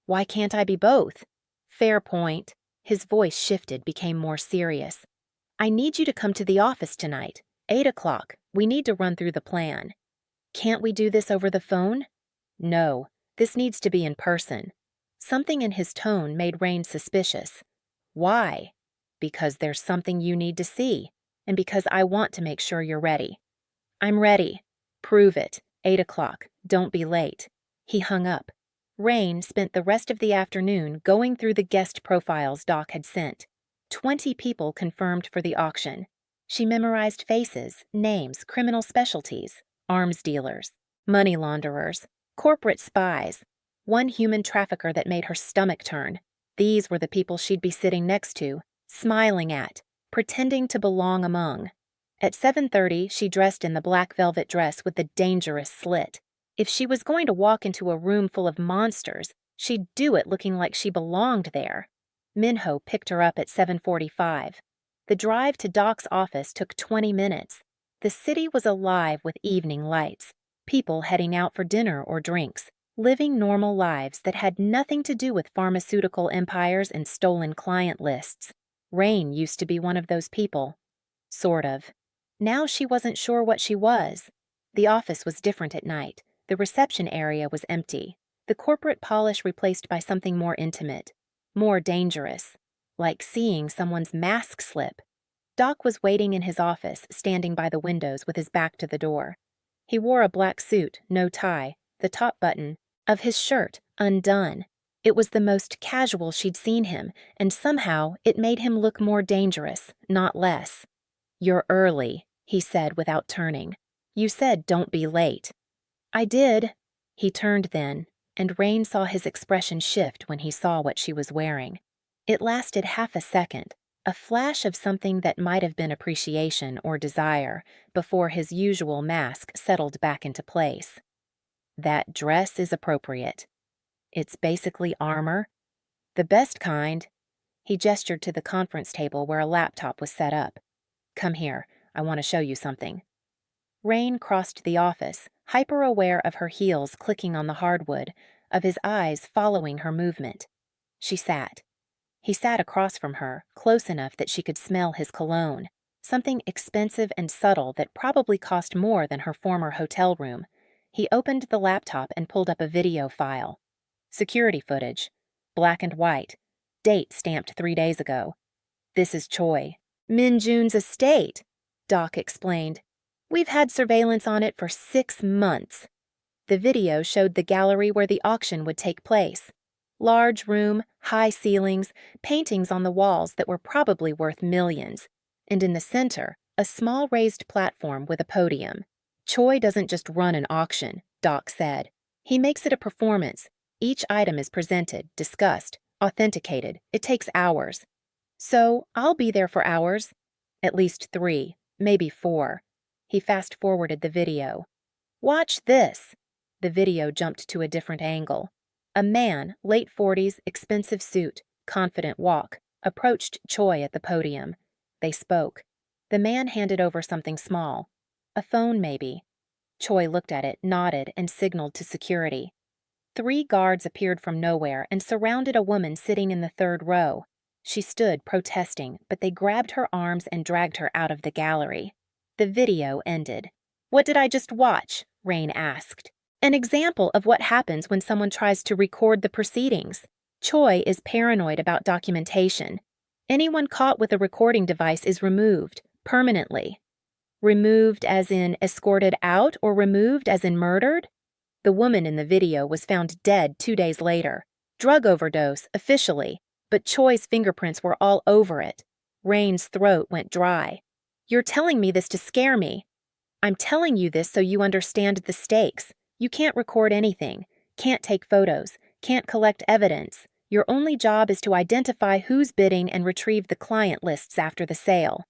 "Why can't I be both?" "Fair point." His voice shifted, became more serious. "I need you to come to the office tonight, 8 o'clock. We need to run through the plan." "Can't we do this over the phone?" "No, this needs to be in person." Something in his tone made Reign suspicious. "Why?" "Because there's something you need to see, and because I want to make sure you're ready." "I'm ready." "Prove it. 8 o'clock. Don't be late." He hung up. Reign spent the rest of the afternoon going through the guest profiles Dok had sent. 20 people confirmed for the auction. She memorized faces, names, criminal specialties, arms dealers, money launderers, corporate spies, one human trafficker that made her stomach turn. These were the people she'd be sitting next to, smiling at, pretending to belong among. At 7:30, she dressed in the black velvet dress with the dangerous slit. If she was going to walk into a room full of monsters, she'd do it looking like she belonged there. Minho picked her up at 7:45. The drive to Dok's office took 20 minutes. The city was alive with evening lights, people heading out for dinner or drinks, living normal lives that had nothing to do with pharmaceutical empires and stolen client lists. Reign used to be one of those people. Sort of. Now she wasn't sure what she was. The office was different at night. The reception area was empty. The corporate polish replaced by something more intimate, more dangerous, like seeing someone's mask slip. Dok was waiting in his office, standing by the windows with his back to the door. He wore a black suit, no tie, the top button of his shirt undone. It was the most casual she'd seen him, and somehow it made him look more dangerous, not less. "You're early," he said without turning. "You said don't be late." "I did." He turned then, and Reign saw his expression shift when he saw what she was wearing. It lasted half a second, a flash of something that might have been appreciation or desire, before his usual mask settled back into place. "That dress is appropriate. It's basically armor. The best kind." He gestured to the conference table where a laptop was set up. "Come here, I want to show you something." Reign crossed the office, hyper-aware of her heels clicking on the hardwood, of his eyes following her movement. She sat. He sat across from her, close enough that she could smell his cologne, something expensive and subtle that probably cost more than her former hotel room. He opened the laptop and pulled up a video file. Security footage. Black and white. Date stamped 3 days ago. "This is Choi. Min Jun's estate," Dok explained. "We've had surveillance on it for 6 months. The video showed the gallery where the auction would take place. Large room, high ceilings, paintings on the walls that were probably worth millions. And in the center, a small raised platform with a podium. Choi doesn't just run an auction," Dok said. "He makes it a performance. Each item is presented, discussed, authenticated. It takes hours. So I'll be there for hours. At least 3, maybe 4. He fast-forwarded the video. "Watch this." The video jumped to a different angle. A man, late 40s, expensive suit, confident walk, approached Choi at the podium. They spoke. The man handed over something small. A phone, maybe. Choi looked at it, nodded, and signaled to security. 3 guards appeared from nowhere and surrounded a woman sitting in the 3rd row. She stood protesting, but they grabbed her arms and dragged her out of the gallery. The video ended. "What did I just watch?" Reign asked. "An example of what happens when someone tries to record the proceedings. Choi is paranoid about documentation. Anyone caught with a recording device is removed, permanently." Removed as in escorted out, or removed as in murdered? The woman in the video was found dead 2 days later. Drug overdose, officially, but Choi's fingerprints were all over it. Reign's throat went dry. "You're telling me this to scare me." "I'm telling you this so you understand the stakes. You can't record anything, can't take photos, can't collect evidence. Your only job is to identify who's bidding and retrieve the client lists after the sale."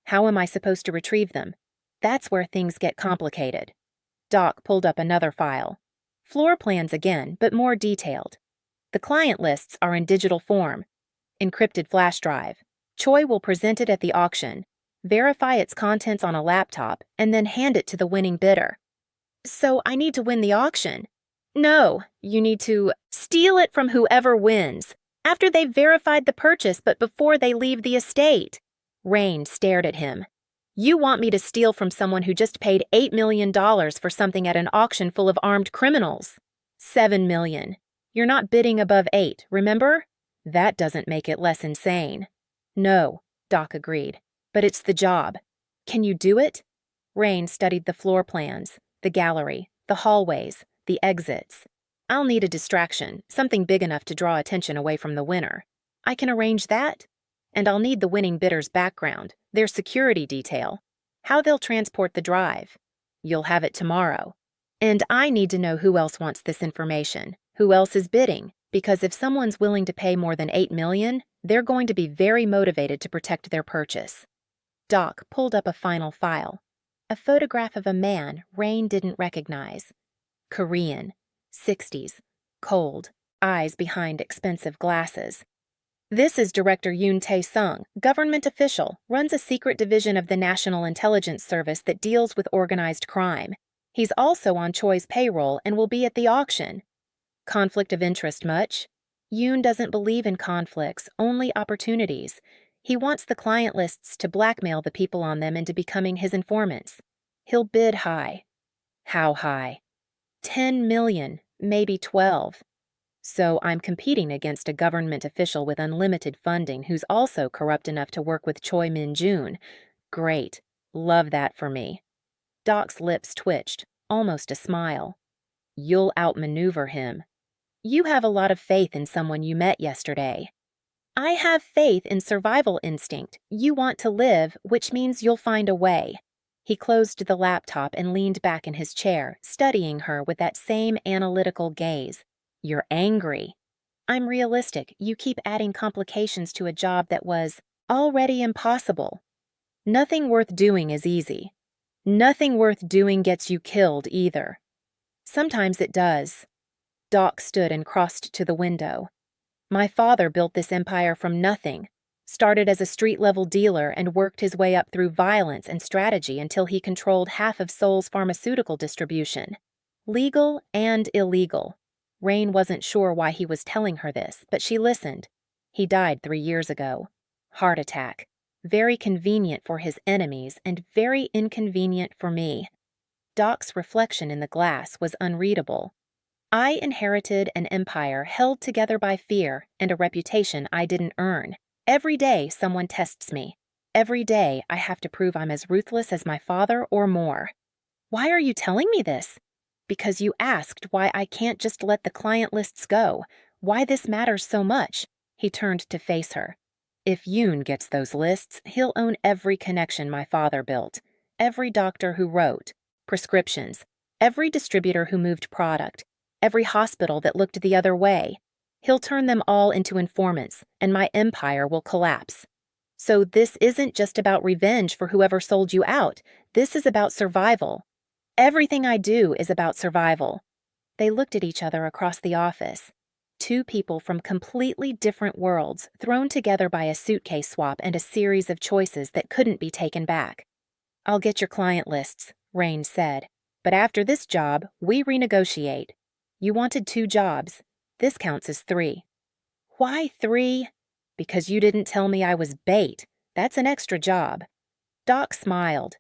"How am I supposed to retrieve them?" "That's where things get complicated." Dok pulled up another file. Floor plans again, but more detailed. "The client lists are in digital form. Encrypted flash drive. Choi will present it at the auction, verify its contents on a laptop, and then hand it to the winning bidder." "So I need to win the auction?" "No, you need to steal it from whoever wins, after they've verified the purchase but before they leave the estate." Reign stared at him. "You want me to steal from someone who just paid $8 million for something at an auction full of armed criminals?" $7 million. You're not bidding above 8, remember? That doesn't make it less insane. "No," Dok agreed, "but it's the job. Can you do it?" Reign studied the floor plans, the gallery, the hallways, the exits. "I'll need a distraction, something big enough to draw attention away from the winner. I can arrange that. And I'll need the winning bidder's background, their security detail, how they'll transport the drive. You'll have it tomorrow. And I need to know who else wants this information, who else is bidding, because if someone's willing to pay more than $8 million, they're going to be very motivated to protect their purchase." Dok pulled up a final file. A photograph of a man Reign didn't recognize. Korean, 60s, cold, eyes behind expensive glasses. "This is Director Yoon Tae-sung, government official, runs a secret division of the National Intelligence Service that deals with organized crime. He's also on Choi's payroll and will be at the auction." "Conflict of interest much?" "Yoon doesn't believe in conflicts, only opportunities. He wants the client lists to blackmail the people on them into becoming his informants. He'll bid high." "How high?" $10 million, maybe 12. "So I'm competing against a government official with unlimited funding who's also corrupt enough to work with Choi Min-joon. Great. Love that for me." Dok's lips twitched, almost a smile. "You'll outmaneuver him." "You have a lot of faith in someone you met yesterday." "I have faith in survival instinct. You want to live, which means you'll find a way." He closed the laptop and leaned back in his chair, studying her with that same analytical gaze. "You're angry." "I'm realistic. You keep adding complications to a job that was already impossible." "Nothing worth doing is easy. Nothing worth doing gets you killed either." "Sometimes it does." Dok stood and crossed to the window. "My father built this empire from nothing, started as a street-level dealer and worked his way up through violence and strategy until he controlled half of Seoul's pharmaceutical distribution. Legal and illegal." Reign wasn't sure why he was telling her this, but she listened. "He died 3 years ago. Heart attack. Very convenient for his enemies and very inconvenient for me." Dok's reflection in the glass was unreadable. "I inherited an empire held together by fear and a reputation I didn't earn. Every day someone tests me. Every day I have to prove I'm as ruthless as my father or more." "Why are you telling me this?" "Because you asked why I can't just let the client lists go, why this matters so much." He turned to face her. "If Yoon gets those lists, he'll own every connection my father built, every doctor who wrote prescriptions, every distributor who moved product, every hospital that looked the other way. He'll turn them all into informants, and my empire will collapse. So this isn't just about revenge for whoever sold you out. This is about survival. Everything I do is about survival." They looked at each other across the office. Two people from completely different worlds thrown together by a suitcase swap and a series of choices that couldn't be taken back. "I'll get your client lists," Reign said. But after this job, we renegotiate. You wanted 2 jobs. This counts as 3. Why 3? Because you didn't tell me I was bait. That's an extra job. Dok smiled.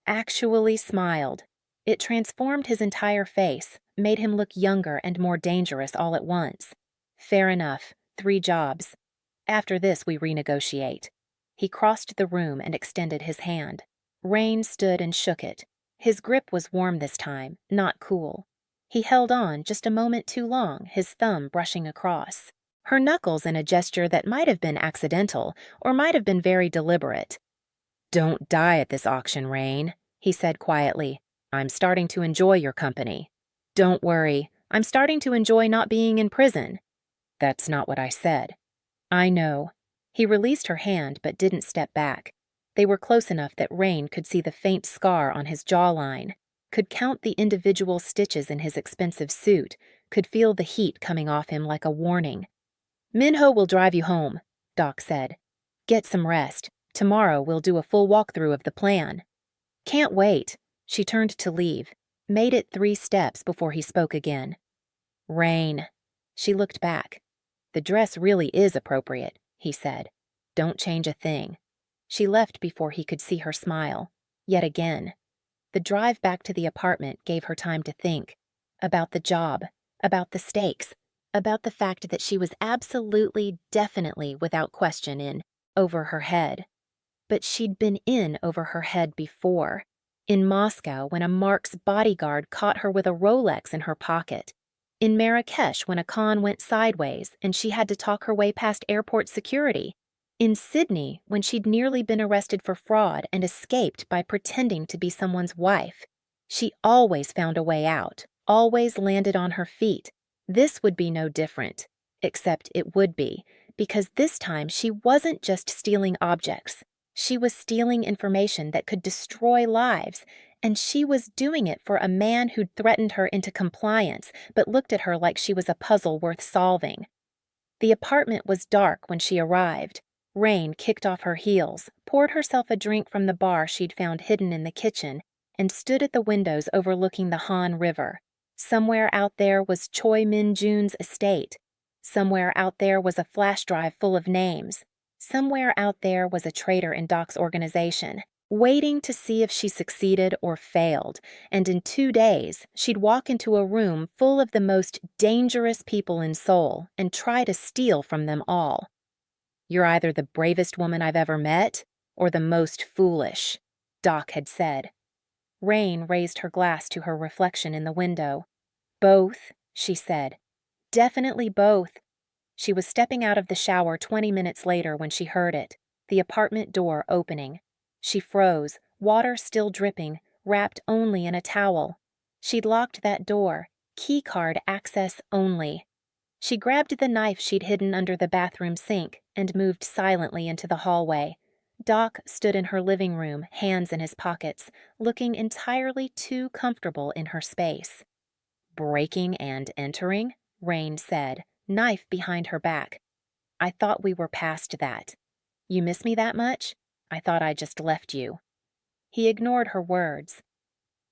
Actually smiled. It transformed his entire face, made him look younger and more dangerous all at once. Fair enough. 3 jobs. After this, we renegotiate. He crossed the room and extended his hand. Reign stood and shook it. His grip was warm this time, not cool. He held on just a moment too long, his thumb brushing across. Her knuckles in a gesture that might have been accidental or might have been very deliberate. "Don't die at this auction, Reign," he said quietly. "I'm starting to enjoy your company." "Don't worry, I'm starting to enjoy not being in prison." "That's not what I said." "I know." He released her hand but didn't step back. They were close enough that Reign could see the faint scar on his jawline, could count the individual stitches in his expensive suit, could feel the heat coming off him like a warning. "Minho will drive you home," Dok said. "Get some rest. Tomorrow we'll do a full walkthrough of the plan." "Can't wait." She turned to leave, made it 3 steps before he spoke again. "Reign." She looked back. "The dress really is appropriate," he said. "Don't change a thing." She left before he could see her smile. Yet again. The drive back to the apartment gave her time to think. About the job. About the stakes. About the fact that she was absolutely, definitely, without question in over her head. But she'd been in over her head before. In Moscow when a Mark's bodyguard caught her with a Rolex in her pocket. In Marrakesh when a con went sideways and she had to talk her way past airport security. In Sydney when she'd nearly been arrested for fraud and escaped by pretending to be someone's wife. She always found a way out, always landed on her feet. This would be no different. Except it would be, because this time she wasn't just stealing objects. She was stealing information that could destroy lives, and she was doing it for a man who'd threatened her into compliance but looked at her like she was a puzzle worth solving. The apartment was dark when she arrived. Reign kicked off her heels, poured herself a drink from the bar she'd found hidden in the kitchen, and stood at the windows overlooking the Han River. Somewhere out there was Choi Min-jun's estate. Somewhere out there was a flash drive full of names. Somewhere out there was a traitor in Dok's organization, waiting to see if she succeeded or failed, and in 2 days she'd walk into a room full of the most dangerous people in Seoul and try to steal from them all. "You're either the bravest woman I've ever met, or the most foolish," Dok had said. Reign raised her glass to her reflection in the window. "Both," she said. "Definitely both." She was stepping out of the shower 20 minutes later when she heard it, the apartment door opening. She froze, water still dripping, wrapped only in a towel. She'd locked that door, keycard access only. She grabbed the knife she'd hidden under the bathroom sink and moved silently into the hallway. Dok stood in her living room, hands in his pockets, looking entirely too comfortable in her space. "Breaking and entering?" Reign said, knife behind her back. "I thought we were past that. You miss me that much? I thought I just left you." He ignored her words.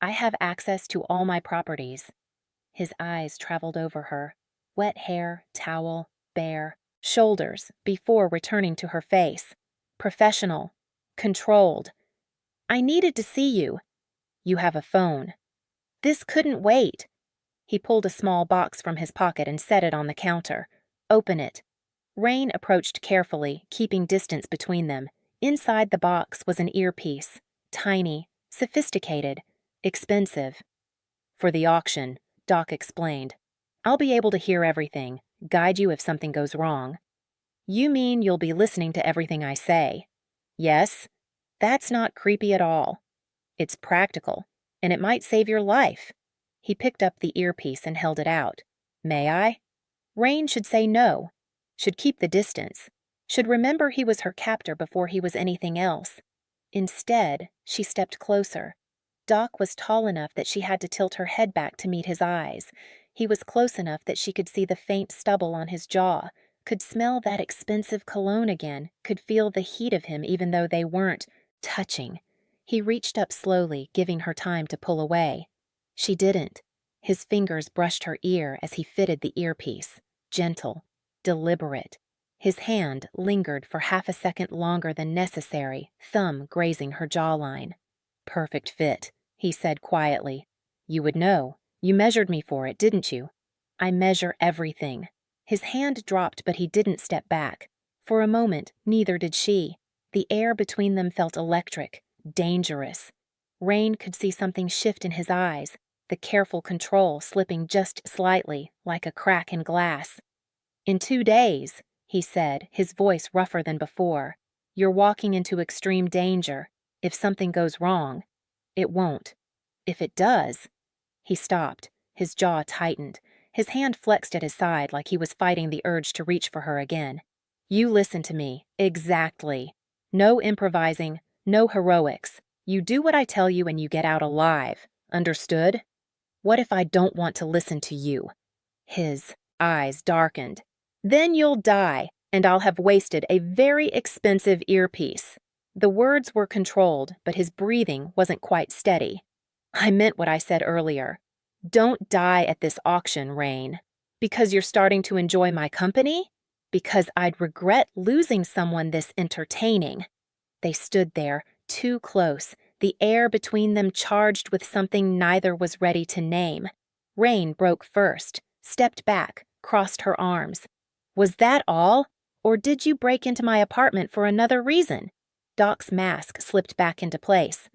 "I have access to all my properties." His eyes traveled over her. Wet hair, towel, bare, shoulders, before returning to her face. Professional. Controlled. "I needed to see you." "You have a phone." "This couldn't wait." He pulled a small box from his pocket and set it on the counter. "Open it." Reign approached carefully, keeping distance between them. Inside the box was an earpiece. Tiny, sophisticated, expensive. "For the auction," Dok explained. "I'll be able to hear everything, guide you if something goes wrong." "You mean you'll be listening to everything I say?" "Yes." "That's not creepy at all." "It's practical, and it might save your life." He picked up the earpiece and held it out. "May I?" Reign should say no. Should keep the distance. Should remember he was her captor before he was anything else. Instead, she stepped closer. Dok was tall enough that she had to tilt her head back to meet his eyes. He was close enough that she could see the faint stubble on his jaw, could smell that expensive cologne again, could feel the heat of him even though they weren't touching. He reached up slowly, giving her time to pull away. She didn't. His fingers brushed her ear as he fitted the earpiece. Gentle, deliberate. His hand lingered for half a second longer than necessary, thumb grazing her jawline. "Perfect fit," he said quietly. "You would know. You measured me for it, didn't you?" "I measure everything." His hand dropped, but he didn't step back. For a moment, neither did she. The air between them felt electric, dangerous. Reign could see something shift in his eyes, the careful control slipping just slightly, like a crack in glass. "In 2 days," he said, his voice rougher than before. "You're walking into extreme danger. If something goes wrong, it won't. If it does—" He stopped, his jaw tightened. His hand flexed at his side like he was fighting the urge to reach for her again. "You listen to me. Exactly. No improvising, no heroics. You do what I tell you and you get out alive. Understood?" "What if I don't want to listen to you?" His eyes darkened. "Then you'll die, and I'll have wasted a very expensive earpiece." The words were controlled, but his breathing wasn't quite steady. "I meant what I said earlier. Don't die at this auction, Reign. Because you're starting to enjoy my company? Because I'd regret losing someone this entertaining." They stood there, too close, the air between them charged with something neither was ready to name. Reign broke first, stepped back, crossed her arms. "Was that all? Or did you break into my apartment for another reason?" Dok's mask slipped back into place.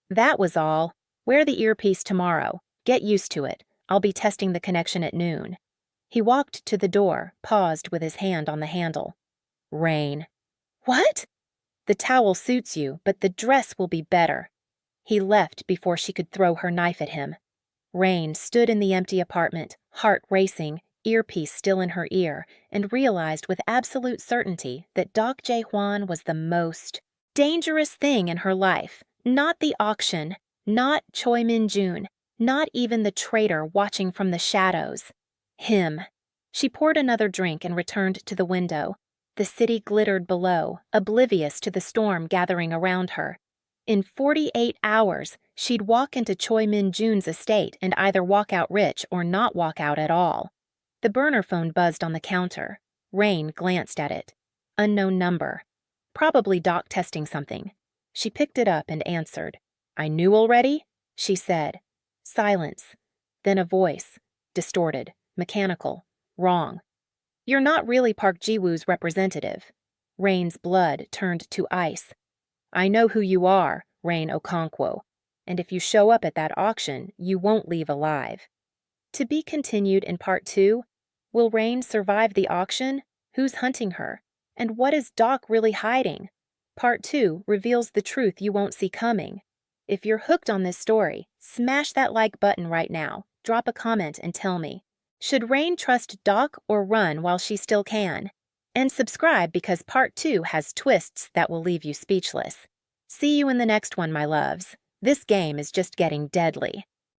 "That was all. Wear the earpiece tomorrow. Get used to it. I'll be testing the connection at noon." He walked to the door, paused with his hand on the handle. "Reign." "What?" "The towel suits you, but the dress will be better." He left before she could throw her knife at him. Reign stood in the empty apartment, heart racing, earpiece still in her ear, and realized with absolute certainty that Dok Jae-hwan was the most dangerous thing in her life. Not the auction, not Choi Min-jun, not even the traitor watching from the shadows. Him. She poured another drink and returned to the window. The city glittered below, oblivious to the storm gathering around her. In 48 hours, she'd walk into Choi Min-jun's estate and either walk out rich or not walk out at all. The burner phone buzzed on the counter. Reign glanced at it. Unknown number. Probably Dok testing something. She picked it up and answered. "I knew already?" she said. Silence. Then a voice. Distorted. Mechanical. Wrong. "You're not really Park Ji-woo's representative." Reign's blood turned to ice. "I know who you are, Reign Okonkwo, and if you show up at that auction, you won't leave alive." To be continued in Part 2. Will Reign survive the auction? Who's hunting her? And what is Dok really hiding? Part 2 reveals the truth you won't see coming. If you're hooked on this story, smash that like button right now, drop a comment and tell me. Should Reign trust Dok or run while she still can? And subscribe because Part 2 has twists that will leave you speechless. See you in the next one, my loves. This game is just getting deadly.